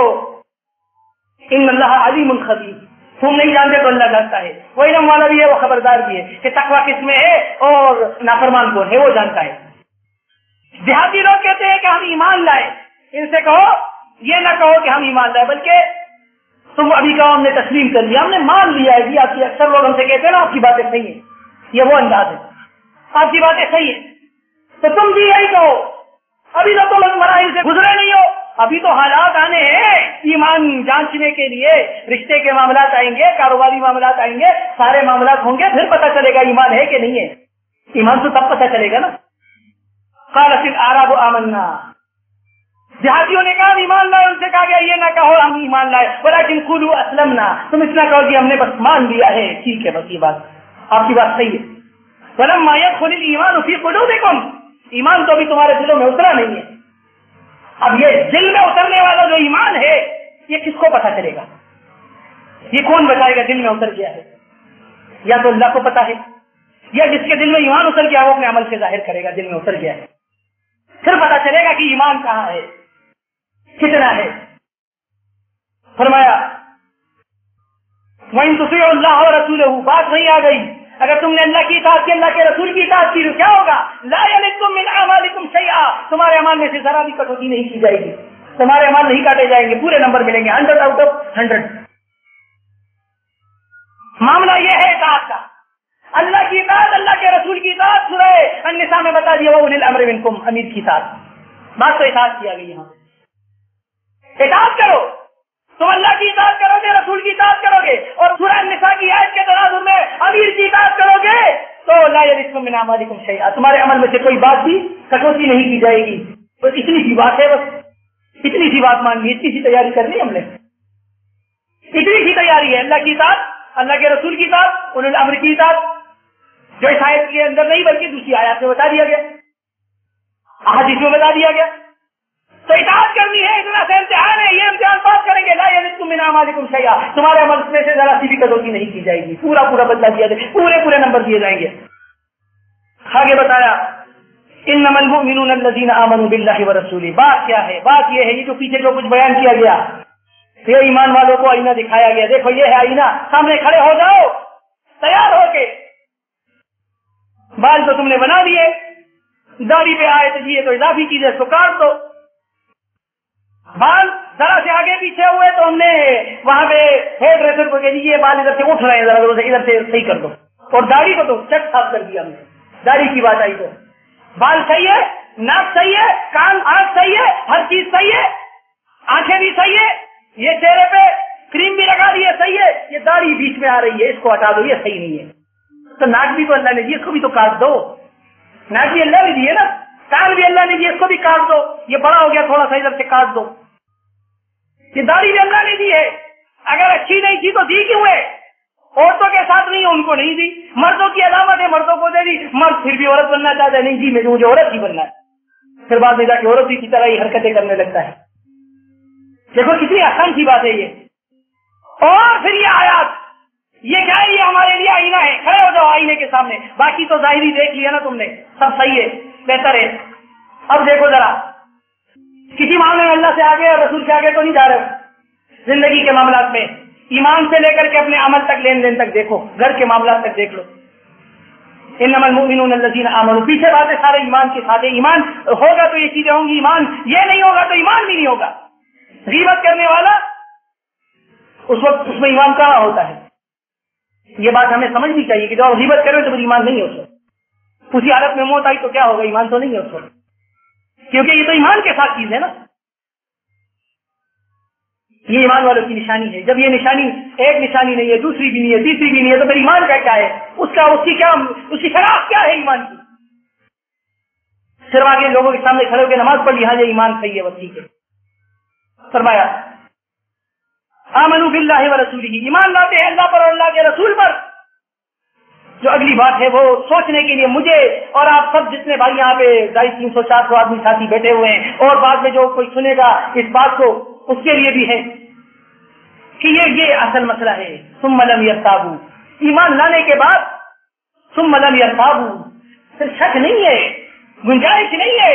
A: ان اللہ علیم خبیر، تم نہیں جانتے تو اللہ جانتا ہے. وہ علم والا بھی ہے، وہ خبردار بھی ہے کہ تقویٰ کس میں ہے اور نافرمان کون ہے، وہ جانتا ہے. دیہاتی لوگ کہتے ہیں کہ ہم ایمان لائے، ان سے کہو یہ نہ کہو کہ ہم ایمان لائے، بلکہ تم ابھی کہو ہم نے تسلیم کر لیا، ہم نے مان لیا ہے. جی آپ کی اکثر لوگ ہم سے کہتے ہیں نا آپ کی باتیں صحیح ہیں، یہ وہ انداز ہے، آپ کی باتیں صحیح ہیں تو تم بھی یہی کہو. ابھی تو تم مراحل سے گزرے نہیں ہو، ابھی تو حالات آنے ہیں ایمان جانچنے کے لیے. رشتے کے معاملات آئیں گے، کاروباری معاملات آئیں گے، سارے معاملات ہوں گے، پھر پتہ چلے گا ایمان ہے کہ نہیں ہے. ایمان تو تب پتہ چلے گا نا. قالت الاعراب آمنا، دیہاتیوں نے کہا ایمان لائے، ان سے کہا گیا یہ نہ کہو ہم ایمان لائے، ولکن قولوا اسلمنا، تم اس نہ کہو کہ ہم نے بس مان لیا ہے. ٹھیک ہے، بس یہ بات آپ کی بات صحیح ہے. ولما يدخل الايمان في قلوبكم، ایمان تو ابھی تمہارے دلوں میں اترا نہیں ہے. اب یہ دل میں اترنے والا جو ایمان ہے یہ کس کو پتہ چلے گا؟ یہ کون بتائے گا دل میں اتر گیا ہے؟ یا تو اللہ کو پتا ہے یا جس کے دل میں ایمان اتر گیا وہ اپنے عمل سے ظاہر کرے گا دل میں اتر گیا ہے، پھر پتا چلے گا کہ ایمان کہاں ہے، کتنا ہے۔ فرمایا وَإِن تُطِيعُوا اللَّهَ وَرَسُولَهُ، بات وہیں آ گئی، اگر تم نے اللہ کی اطاعت کی، اللہ کے رسول کی اطاعت کی تو کیا ہوگا؟ لا يَلِدْكُم مِّنْ أَعْمَالِكُمْ شَيْئًا، تمہارے اعمال میں سے ذرا بھی کٹوتی نہیں کی جائے گی، تمہارے اعمال نہیں کاٹے جائیں گے، پورے نمبر ملیں گے 100 آؤٹ آف 100۔ معاملہ یہ ہے اطاعت کا، اللہ کی اطاعت، اللہ کے رسول کی اطاعت۔ سورہ النساء میں بتا دیا وَأُولِي الْأَمْرِ مِنْكُمْ، امیر کی اطاعت، بات تو اطاعت کیا گئی یہاں، اطاعت کرو، تم اللہ کی اطاعت کرو گے، رسول کی اطاعت کرو گے، اور سورہ النساء کی آیت کے تناظر میں امیر کی اطاعت کرو گے تو لا يَلِدْكُم مِّنْ أَعْمَالِكُمْ شَيْئًا، تمہارے عمل میں سے کوئی بات بھی کٹوتی نہیں کی جائے گی۔ بس اتنی سی بات ہے، بس اتنی سی بات ماننی، اتنی سی تیاری کرنی ہم نے، اتنی سی تیاری ہے، اللہ کی اطاعت، اللہ کے رسول کی اطاعت، اولي الامر کی اطاعت، جو اس آیت کے اندر نہیں بلکہ دوسری آیات میں بتا دیا گیا، احادیث میں بتا دیا گیا۔ تو اطاعت کرنی ہے، اتنا سے امتحان ہے، یہ امتحان پاس کریں گے لا يَلِدْكُم مِّنْ أَعْمَالِكُمْ شَيْئًا، تمہارے عمل میں سے ذرا سی بھی کٹوتی نہیں کی جائے گی، پورا پورا بدلہ دیا جائے، پورے نمبر دیے جائیں گے۔ آگے بتایا انما المؤمنون الذين آمنوا بالله ورسوله، بات کیا ہے؟ بات یہ ہے، یہ جو پیچھے جو کچھ بیان کیا گیا، یہ ایمان والوں کو آئینہ دکھایا گیا، دیکھو یہ ہے آئینہ، سامنے کھڑے ہو جاؤ تیار ہو کے، بال تو تم نے بنا دیے، داڑھی پہ آئے تو یہ تو اضافی چیز ہے، اس کو کاٹ دو، بال ذرا سے آگے پیچھے ہوئے تو ہم نے وہاں پہ ہیئر ڈریسر کو کہہ دیجیے بال ادھر سے اٹھ رہے ہیں، ذرا ادھر سے صحیح کر دو، اور داڑھی کو تو چٹ صاف کر دیا ہم نے، داڑھی کی بات آئی تو بال صحیح ہے، ناک صحیح ہے، کان آنکھ صحیح ہے، ہر چیز صحیح ہے، آنکھیں بھی صحیح ہے، یہ چہرے پہ کریم بھی لگا دی ہے، صحیح ہے، یہ داڑھی بیچ میں آ رہی ہے، اس کو ہٹا دو، یہ صحیح نہیں ہے، تو ناک بھی تو اللہ نے دی، اس کو بھی تو کاٹ دو، ناک بھی اللہ نے دی ہے نا، کان بھی اللہ نے دی، اس کو بھی کاٹ دو، یہ بڑا ہو گیا تھوڑا سا ادھر سے کاٹ دو، یہ داڑھی بھی اللہ نے دی ہے، اگر اچھی نہیں تھی تو دی کیوں ہے؟ عورتوں کے ساتھ نہیں، ان کو نہیں دی، مردوں کی علامت ہے، مردوں کو دے دی، مرد پھر بھی عورت بننا چاہتا ہے، نہیں جی مجھے عورت ہی بننا ہے، پھر بعد میں جا کے عورت ہی کی طرح ہی حرکتیں کرنے لگتا ہے۔ دیکھو کتنی آسان سی بات ہے یہ، اور پھر یہ آیات، یہ کیا ہے؟ یہ ہمارے لیے آئینہ ہے، کھڑے ہو جاؤ آئینے کے سامنے، باقی تو ظاہری دیکھ لیا نا تم نے، سب صحیح ہے، بہتر ہے، اب دیکھو ذرا کسی معاملے میں اللہ سے آگے اور رسول سے آگے تو نہیں جا رہے ہو، زندگی کے معاملات میں، ایمان سے لے کر کے اپنے عمل تک، لین دین تک دیکھو، گھر کے معاملات تک دیکھ لو، انما المؤمنون الذین آمنوا، پیچھے باتیں سارے ایمان کے ساتھ، ایمان ہوگا تو یہ چیزیں ہوں گی، ایمان یہ نہیں ہوگا تو ایمان بھی نہیں ہوگا۔ غیبت کرنے والا اس وقت اس میں ایمان کہاں ہوتا ہے؟ یہ بات ہمیں سمجھنی چاہیے کہ جب غیبت کرے تو پھر ایمان نہیں ہوتا، اسی حالت میں موت آئی تو کیا ہوگا؟ ایمان تو نہیں ہوتا، کیونکہ یہ تو ایمان کے ساتھ چیز ہے نا، یہ ایمان والوں کی نشانی ہے۔ جب یہ نشانی ایک نشانی نہیں ہے، دوسری بھی نہیں ہے، تیسری بھی نہیں ہے، تو پھر ایمان کا کیا ہے؟ اس کی شناخت کیا ہے ایمان کی؟ صرف آگے لوگوں کے سامنے کھڑے ہو کے نماز پڑھ لی، ہاں یہ ایمان صحیح ہے، وہ ٹھیک ہے۔ فرمایا آمنوا باللہ ورسولہ، ایمان لاتے ہیں اللہ پر اور اللہ کے رسول پر۔ جو اگلی بات ہے وہ سوچنے کے لیے مجھے اور آپ سب جتنے بھائی یہاں پہ 250 300 400 آدمی ساتھی بیٹھے ہوئے ہیں، اور بعد میں جو کوئی سنے گا اس بات کو، اس کے لیے بھی ہے کہ یہ اصل مسئلہ ہے۔ ثم لم یرتابوا، ایمان لانے کے بعد ثم لم یرتابوا، پھر شک نہیں ہے، گنجائش نہیں ہے،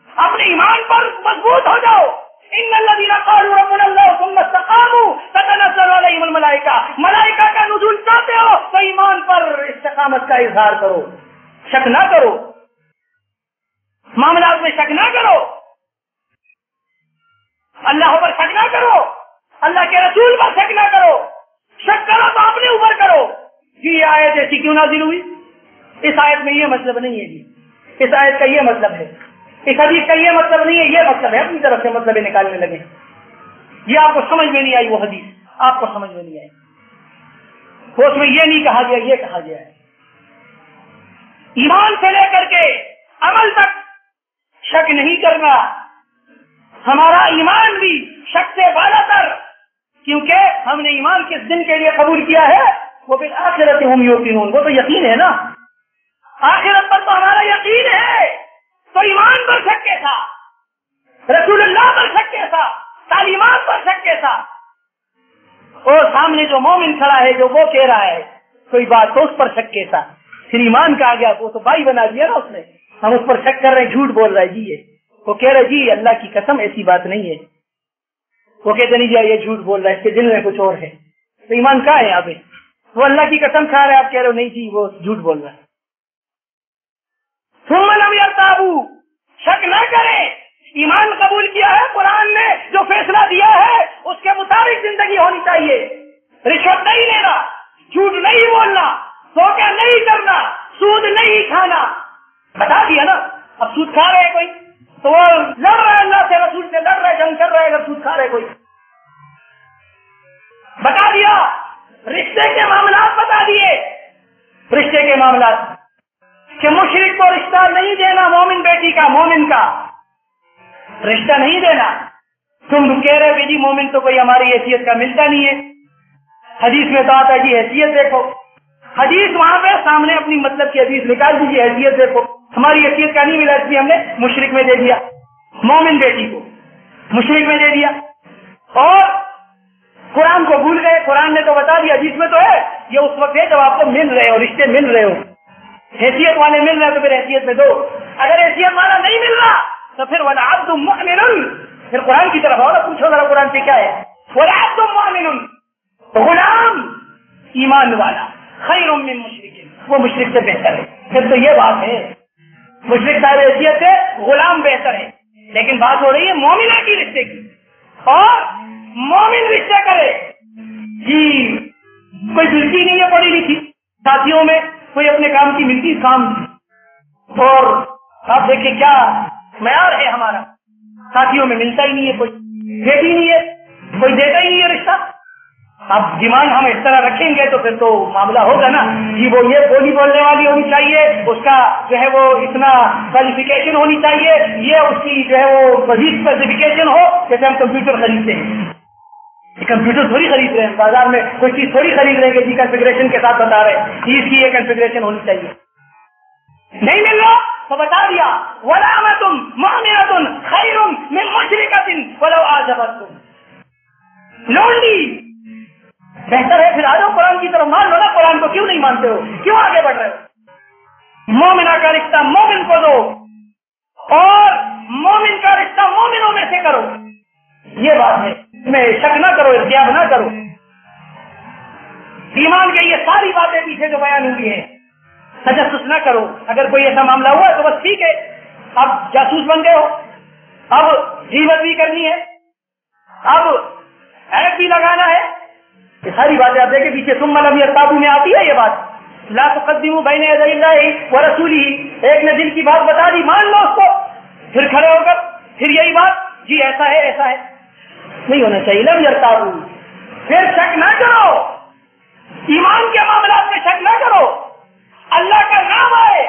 A: اپنے ایمان پر مضبوط ہو جاؤ۔ ان الذين قالوا ربنا الله ثم استقاموا تتنزل عليهم الملائکہ، ملائکہ کا نزول چاہتے ہو تو ایمان پر استقامت کا اظہار کرو، شک نہ کرو، معاملات میں شک نہ کرو، اللہ پر شک نہ کرو، اللہ کے رسول پر شک نہ کرو، شک کرو تو اپنے اوپر کرو۔ جی یہ آیت ایسی کیوں نازل ہوئی؟ اس آیت میں یہ مطلب نہیں ہے جی، اس آیت کا یہ مطلب ہے، اس حدیث کا یہ مطلب نہیں ہے، یہ مطلب ہے، اپنی طرف سے مطلب نکالنے لگے۔ یہ آپ کو سمجھ میں نہیں آئی، وہ حدیث آپ کو سمجھ میں نہیں آئی، وہ اس میں یہ نہیں کہا گیا، یہ کہا گیا ہے ایمان سے لے کر کے عمل تک شک نہیں کرنا۔ ہمارا ایمان بھی شک سے بالا تر، کیونکہ ہم نے ایمان کس دن کے لیے قبول کیا ہے؟ وہ بالآخرۃ ہم یوقنون، وہ تو یقین ہے نا، آخرت پر تو ہمارا یقین ہے، تو ایمان پر شک کیسا؟ رسول اللہ پر شک کیسا؟ تعلیمات پر شک کیسا؟ اور سامنے جو مومن کھڑا ہے جو وہ کہہ رہا ہے کوئی بات، تو اس پر شک کیسا؟ پھر ایمان کا آ گیا، وہ تو بھائی بنا دیا نا اس نے. ہم اس پر شک کر رہے ہیں، جھوٹ بول رہا ہے جی. یہ وہ کہہ رہے جی اللہ کی قسم ایسی بات نہیں ہے. وہ کہتے نہیں جی یہ جھوٹ بول رہا ہے، اس کے دل میں کچھ اور ہے. تو ایمان کہاں ہے آپ؟ وہ اللہ کی قسم کھا رہے، آپ کہہ رہے ہو نہیں جی وہ جھوٹ بول رہا ہے. ثم لم يرتابوا، شک نہ کریں. ایمان قبول کیا ہے، قرآن نے جو فیصلہ دیا ہے اس کے مطابق زندگی ہونی چاہیے. رشوت نہیں لینا، جھوٹ نہیں بولنا، دھوکہ نہیں کرنا، سود نہیں کھانا. بتا دیا نا. اب سود کھا رہے کوئی تو وہ لڑ رہا ہے اللہ سے، رسول سے لڑ رہا ہے، جنگ کر رہا ہے اگر سود کھا رہے کوئی. بتا دیا. رشتے کے معاملات بتا دیے. رشتے کے معاملات کہ مشرک کو رشتہ نہیں دینا، مومن بیٹی کا، مومن کا رشتہ نہیں دینا. تم کہہ رہے کہ جی مومن تو کوئی ہماری حیثیت کا ملتا نہیں ہے. حدیث میں تو آتا ہے جی حیثیت دیکھو. حدیث وہاں پہ سامنے اپنی مطلب کی حدیث نکال دیجیے. حیثیت دیکھو، ہماری حیثیت کا نہیں ملا، اس لیے ہم نے مشرک میں دے دیا، مومن بیٹی کو مشرک میں دے دیا. اور قرآن کو بھول گئے. قرآن نے تو بتا دیا، حدیث میں تو ہے. یہ اس وقت ہے جب آپ کو مل رہے ہو، رشتے مل رہے ہو، حیثیت والے مل رہے ہیں تو پھر حیثیت میں دو. اگر حیثیت والا نہیں مل رہا تو پھر وَلَعَبْدٌ مُؤْمِنٌ، پھر قرآن کی طرف آؤ، پوچھو ذرا قرآن سے کیا ہے. وَلَعَبْدٌ مُؤْمِنٌ، غلام ایمان والا، خَيْرٌ مِّن مُشْرِكٍ، وہ مشرک سے بہتر ہے. پھر تو یہ بات ہے، مشرک صاحب حیثیت سے غلام بہتر ہے. لیکن بات ہو رہی ہے مومنہ کی رشتے کی. اور مومن رشتہ کرے جی. کوئی دلچی نہیں ہے پڑھی لکھی ساتھیوں میں، کوئی اپنے کام کی ملتی کام. اور آپ دیکھیں کیا معیار ہے ہمارا، ساتھیوں میں ملتا ہی نہیں ہے، کوئی دیتی نہیں ہے، کوئی دیتا ہی نہیں ہے رشتہ. اب ڈیمانڈ ہم اس طرح رکھیں گے تو پھر تو معاملہ ہوگا نا جی. وہ یہ بولی بولنے والی ہونی چاہیے، اس کا جو ہے وہ اتنا کوالیفیکیشن ہونی چاہیے، یہ اس کی جو ہے وہ مزید اسپیسیفکیشن ہو. جیسے ہم کمپیوٹر خریدتے ہیں، کمپیوٹر تھوڑی خرید رہے ہیں بازار میں، کوئی چیز تھوڑی خرید رہے ہیں کہ جی کنفیگریشن کے ساتھ بتا رہے ہیں اس کی یہ کنفیگریشن ہونی چاہیے. نہیں مل رہا تو بتا دیا وَلَامَةٌ مُؤْمِنَةٌ خَيْرٌ مِّن مُشْرِكَةٍ وَلَوْ أَعْجَبَتْكُمْ. لونڈی بہتر ہے. پھر آ جاؤ قرآن کی طرف، مان لو نا. قرآن کو کیوں نہیں مانتے ہو؟ کیوں آگے بڑھ رہے ہو؟ مومنہ کا رشتہ مومن کو دو اور مومن کا رشتہ مومنوں میں سے کرو. یہ بات ہے، اس میں شک نہ کرو، ارتیاب نہ کرو. ایمان کے یہ ساری باتیں پیچھے جو بیان ہوئی ہیں، تجسس نہ کرو. اگر کوئی ایسا معاملہ ہوا تو بس ٹھیک ہے، اب جاسوس بن گئے ہو، اب غیبت بھی کرنی ہے، اب عیب بھی لگانا ہے. یہ ساری باتیں آپ دیکھیں پیچھے ثم لم يرتابوا میں آتی ہے یہ بات. لا تقدموا بین یدی اللہ ورسولہ. ایک نے دل کی بات بتا دی، مان لو اس کو، پھر کھڑے ہو کر پھر یہی بات جی ایسا ہے ایسا ہے. نہیں ہونا چاہیے. لم يرتابوا، پھر شک نہ کرو. ایمان کے معاملات میں شک نہ کرو. اللہ کا نام آئے.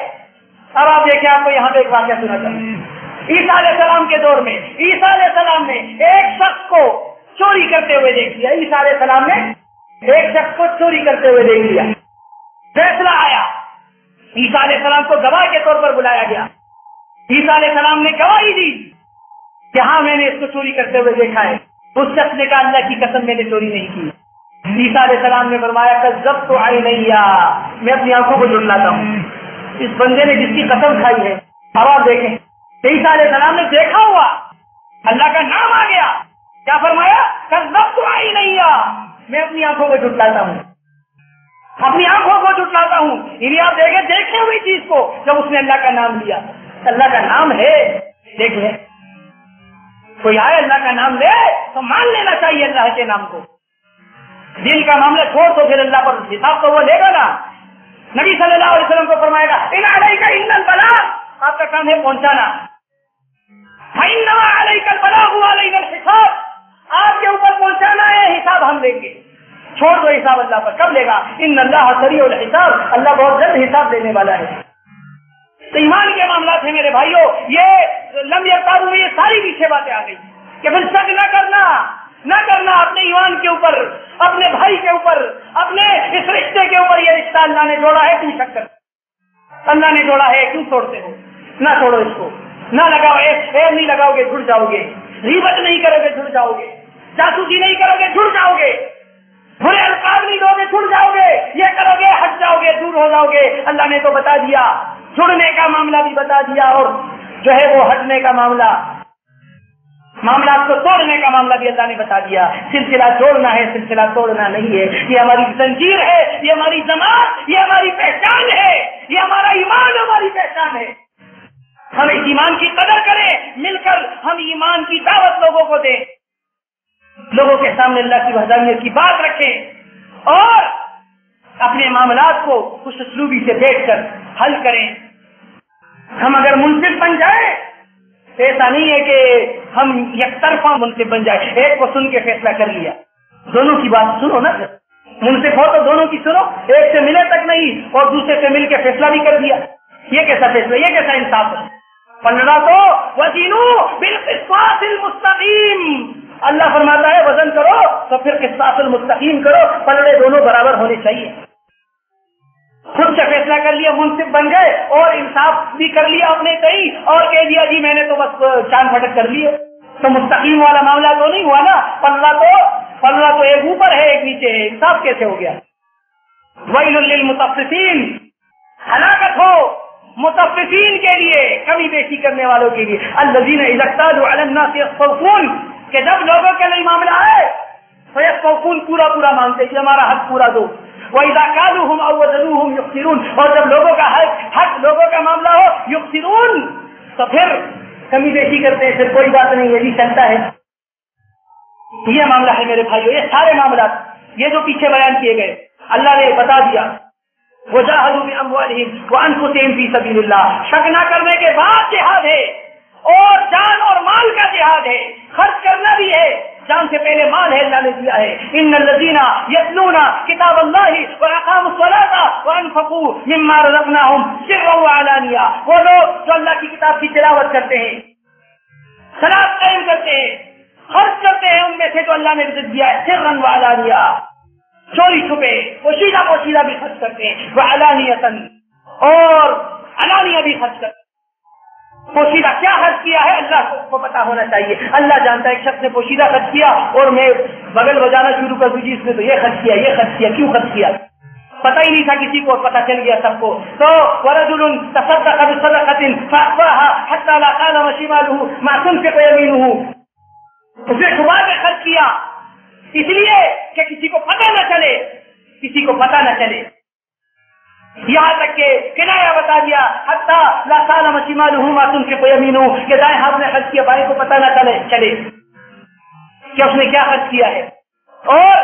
A: اب آپ دیکھیں، آپ کو یہاں پہ ایک واقعہ سناتا ہوں. عیسیٰ علیہ السلام کے دور میں عیسیٰ علیہ السلام نے ایک شخص کو چوری کرتے ہوئے دیکھ لیا. عیسیٰ علیہ السلام نے ایک شخص کو چوری کرتے ہوئے دیکھ لیا. فیصلہ آیا، عیسیٰ علیہ السلام کو گواہ کے طور پر بلایا گیا. عیسیٰ علیہ السلام نے گواہی دی کہ ہاں میں نے اس کو چوری کرتے ہوئے دیکھا ہے. اس شخص نے کہا اللہ کی قسم میں نے چوری نہیں کی. عیسیٰ علیہ السلام نے فرمایا کذبت عینیا، میں اپنی آنکھوں کو جھٹلاتا ہوں. اس بندے نے جس کی قسم کھائی ہے. اب آپ دیکھیں، عیسیٰ علیہ السلام نے دیکھا ہوا، اللہ کا نام آ گیا، کیا فرمایا کذبت عینیا، میں اپنی آنکھوں کو جھٹلاتا ہوں، اپنی آنکھوں کو جھٹلاتا ہوں. یعنی آپ دیکھیں دیکھے ہوئی چیز کو جب اس نے اللہ کا نام لیا. اللہ کا نام ہے، دیکھ لیں. کوئی آئے اللہ کا نام لے تو مان لینا چاہیے اللہ کے نام کو. دل کا معاملہ چھوڑ تو پھر اللہ پر حساب تو وہ لے گا نا. نبی صلی اللہ علیہ وسلم کو فرمائے گا ان علیک الا البلاغ، آپ کا کام ہے پہنچانا. فانما علیک البلاغ وعلینا الحساب، آپ کے اوپر پہنچانا ہے، حساب ہم لیں گے. چھوڑ دو حساب اللہ پر، کب لے گا؟ ان اللہ سریع الحساب، اللہ بہت جلد حساب دینے والا ہے. تو ایمان کے معاملات ہیں میرے بھائیوں. یہ لم یرتابوا میں یہ ساری پیچھے باتیں آ گئی کہ پھر شک نہ کرنا اپنے ایمان کے اوپر، اپنے بھائی کے اوپر، اپنے اس رشتے کے اوپر. یہ رشتہ اللہ نے جوڑا ہے، کیوں شک کر؟ اللہ نے جوڑا ہے، کیوں توڑتے ہو؟ نہ توڑو اس کو، نہ لگاؤ. ایک نہیں لگاؤ گے جھڑ جاؤ گے. غیبت نہیں کرو گے جھڑ جاؤ گے. جاسوسی نہیں کرو گے جھڑ جاؤ گے. برے الفاظ نہیں دو گے چھڑ جاؤ گے، یہ کرو گے ہٹ جاؤ گے، دور ہو جاؤ گے۔ اللہ نے تو بتا دیا، چھڑنے کا معاملہ بھی بتا دیا، اور جو ہے وہ ہٹنے کا معاملات کو توڑنے کا معاملہ بھی اللہ نے بتا دیا۔ سلسلہ توڑنا ہے، سلسلہ توڑنا نہیں ہے۔ یہ ہماری زنجیر ہے، یہ ہماری جماعت، یہ ہماری پہچان ہے، یہ ہمارا ایمان ہماری پہچان ہے۔ ہم اس ایمان کی قدر کریں، مل کر ہم ایمان کی دعوت لوگوں کو دیں، لوگوں کے سامنے اللہ کی وحدانیت کی بات رکھیں، اور اپنے معاملات کو خوش اسلوبی سے بیٹھ کر حل کریں۔ ہم اگر منصف بن جائیں، ایسا نہیں ہے کہ ہم یک طرفہ منصف بن جائیں، ایک کو سن کے فیصلہ کر لیا، دونوں کی بات سنو نا، منصف ہو تو دونوں کی سنو، ایک سے ملے تک نہیں اور دوسرے سے مل کے فیصلہ بھی کر دیا۔ یہ کیسا فیصلہ، یہ کیسا انصاف ہے؟ پلڑا تو وزنوا بالقسطاس المستقیم، اللہ فرماتا ہے وزن کرو تو پھر قسطاس المستقیم کرو، پلڑے دونوں برابر ہونے چاہیے۔ خود سے فیصلہ کر لیا، منصف بن گئے اور انصاف بھی کر لیا اپنے کہیں، اور کہہ دیا جی میں نے تو بس چاند پھٹک کر لیے، تو مستقیم والا معاملہ تو نہیں ہوا نا، پلڑا تو ایک اوپر ہے ایک نیچے ہے، انصاف کیسے ہو گیا؟ ویل للمطففین، ہلاکت ہو مطففین کے لیے، کمی بیشی کرنے والوں کے لیے، الذین اذا اکتالوا علی الناس یستوفون، کہ جب لوگوں کے لیے معاملہ ہے تو یستوفون، پورا پورا مانگتے کہ ہمارا حق پورا دو، وَإِذَا كَالُوهُمْ أَوْ وَزَنُوهُمْ يُخْسِرُونَ، اور جب لوگوں کا حق لوگوں کا معاملہ ہو یخسرون، تو پھر کمی بیشی کرتے ہیں، پھر کوئی بات نہیں، یہ بھی چلتا ہے۔ یہ معاملہ ہے میرے بھائیو، یہ سارے معاملات یہ جو پیچھے بیان کیے گئے اللہ نے بتا دیا، وَجَاهَدُوا بِأَمْوَالِهِمْ وَأَنفُسِهِمْ فِي سَبِيلِ اللَّهِ، شک نہ کرنے کے بعد جہاد ہے، اور جان اور مال کا جہاد ہے، خرچ کرنا بھی ہے، جان سے پہلے مال ہے، اللہ نے دیا ہے۔ ان الذین یتلون کتاب اللہ واقاموا الصلاۃ وانفقوا مما رزقناہم سرا وعلانیہ، وہ لوگ جو اللہ کی کتاب کی تلاوت کرتے ہیں، صلاۃ قائم کرتے ہیں، خرچ کرتے ہیں ان میں سے جو اللہ نے رزق دیا ہے، سرا وعلانیہ، چوری چھپے پوشیدہ بھی خرچ کرتے ہیں، وعلانیۃ، اور علانیہ بھی خرچ کرتے ہیں۔ پوشیدہ کیا خرچ کیا ہے اللہ کو پتا ہونا چاہیے، اللہ جانتا ہے ایک شخص نے پوشیدہ خرچ کیا اور میں بغل بجانا شروع کر دی، اس نے تو یہ خرچ کیا، یہ خرچ کیا، کیوں خرچ کیا؟ پتہ ہی نہیں تھا کسی کو، پتہ چل گیا سب کو۔ تو ورجل تصدق بصدقۃ فأخفاها حتى لا تعلم شماله ما تنفق يمينه، اس نے چھپا کے خرچ کیا اس لیے کہ کسی کو پتہ نہ چلے، کسی کو پتہ نہ چلے، یہاں تک کہ کنایا بتا دیا حتی لا تعلم شماله ما تنفق يمينه، کہ دائیں ہاتھ نے خرچ کیا بائیں کو پتہ نہ چلے کہ اس نے کیا خرچ کیا ہے، اور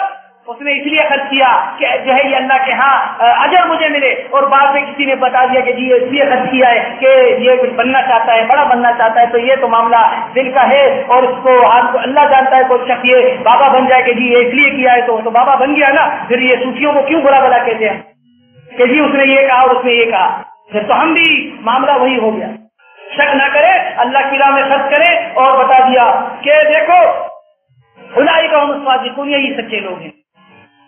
A: اس نے اس لیے خرچ کیا کہ جو ہے یہ اللہ کے ہاں اجر مجھے ملے، اور بعد میں کسی نے بتا دیا کہ جی یہ اس لیے خرچ کیا ہے کہ یہ کچھ بننا چاہتا ہے، بڑا بننا چاہتا ہے، تو یہ تو معاملہ دل کا ہے، اور اس کو اللہ جانتا ہے، کوئی شخص یہ بابا بن جائے کہ جی یہ اس لیے کیا ہے تو بابا بن گیا نا، پھر یہ صوفیوں کو کیوں برا بلا کہتے ہیں کہ جی اس نے یہ کہا اور اس نے یہ کہا، پھر تو ہم بھی معاملہ وہی ہو گیا۔ شک نہ کرے، اللہ کی راہ میں خرچ کرے، اور بتا دیا کہ دیکھو اولئک هم الصادقون، یہی سچے لوگ ہیں۔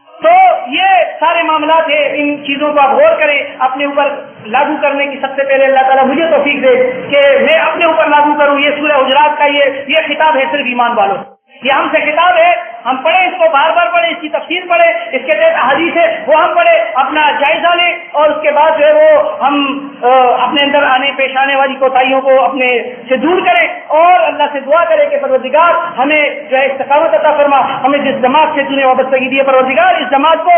A: تو یہ سارے معاملات ہیں، ان چیزوں کو آپ غور کریں، اپنے اوپر لاگو کرنے کی سب سے پہلے اللہ تعالیٰ مجھے توفیق دے کہ میں اپنے اوپر لاگو کروں۔ یہ سورہ حجرات کا یہ خطاب ہے صرف ایمان والوں، یہ ہم سے خطاب ہے، ہم پڑھیں اس کو، بار بار پڑھیں، اس کی تفسیر پڑھیں، اس کے تحت احادیث ہے وہ ہم پڑھیں، اپنا جائزہ لیں، اور اس کے بعد جو ہے وہ ہم اپنے اندر پیش آنے والی کوتاہیوں کو اپنے سے دور کریں، اور اللہ سے دعا کریں کہ پروردگار ہمیں جو ہے استقامت عطا فرما، ہمیں جس جماعت سے تُونے وابستگی دی ہے پروردگار اس جماعت کو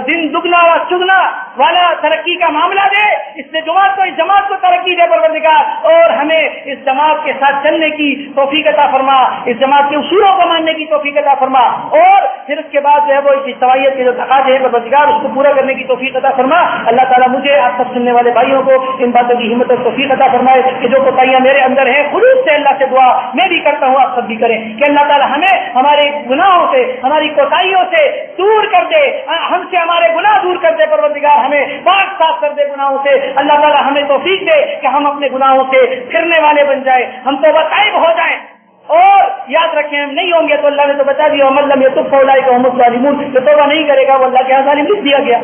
A: دن دگنا و چگنا والا ترقی کا معاملہ دے، اس جماعت کو ترقی دے پروردگار، اور ہمیں اس جماعت کے ساتھ چلنے کی توفیق عطا فرما، اس جماعت کے اصولوں کو ماننے کی توفیق عطا فرما، اور پھر اس کے بعد جو ہے وہ اس اجتماعیت کے جو تقاضے ہیں پروردگار اس کو پورا کرنے کی توفیق عطا فرما۔ اللہ تعالیٰ مجھے آپ سب سننے والے بھائیوں کو ان باتوں کی ہمت اور توفیق عطا فرمائے کہ جو کوتاہیاں میرے اندر ہیں خلوص سے اللہ سے دعا میں بھی کرتا ہوں، آپ سب بھی کریں کہ اللہ تعالیٰ ہمیں ہمارے گناہوں سے، ہماری کوتاہیوں سے دور کر دے، ہم سے ہمارے گناہ دور کر دے پروردگار، ہمیں پاک صاف کر دے گناہوں سے۔ اللہ تعالیٰ ہمیں توفیق دے کہ ہم اپنے گناہوں سے پھرنے والے بن جائیں، ہم توبہ طائب ہو جائیں، اور یاد رکھیں ہم نہیں ہوں گے تو اللہ نے تو بتا دیا وَمَن لَّمْ يَتُبْ فَأُولَٰئِكَ هُمُ الظَّالِمُونَ، جو توبہ نہیں کرے گا وہ اللہ کے ہاں ظالم لکھ دیا گیا۔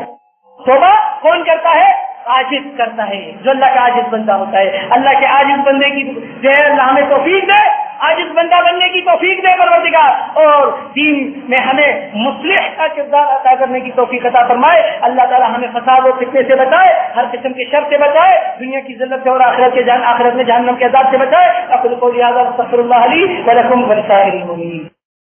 A: توبہ کون کرتا ہے؟ عاجز کرتا ہے، جو اللہ کا عاجز بندہ ہوتا ہے۔ اللہ کے عاجز بندے کی جو ہے اللہ ہمیں توفیق دے، عاجز بندہ بننے کی توفیق دے پروردگار، اور دین میں ہمیں مصلح کا کردار عطا کرنے کی توفیق عطا فرمائے۔ اللہ تعالی ہمیں فساد و فتنے سے بچائے، ہر قسم کے شر سے بچائے، دنیا کی ذلت سے اور آخرت میں جہنم کے عذاب سے بچائے۔ اقول قولی ھذا واستغفر اللہ لی ولکم ولسائر المؤمنین۔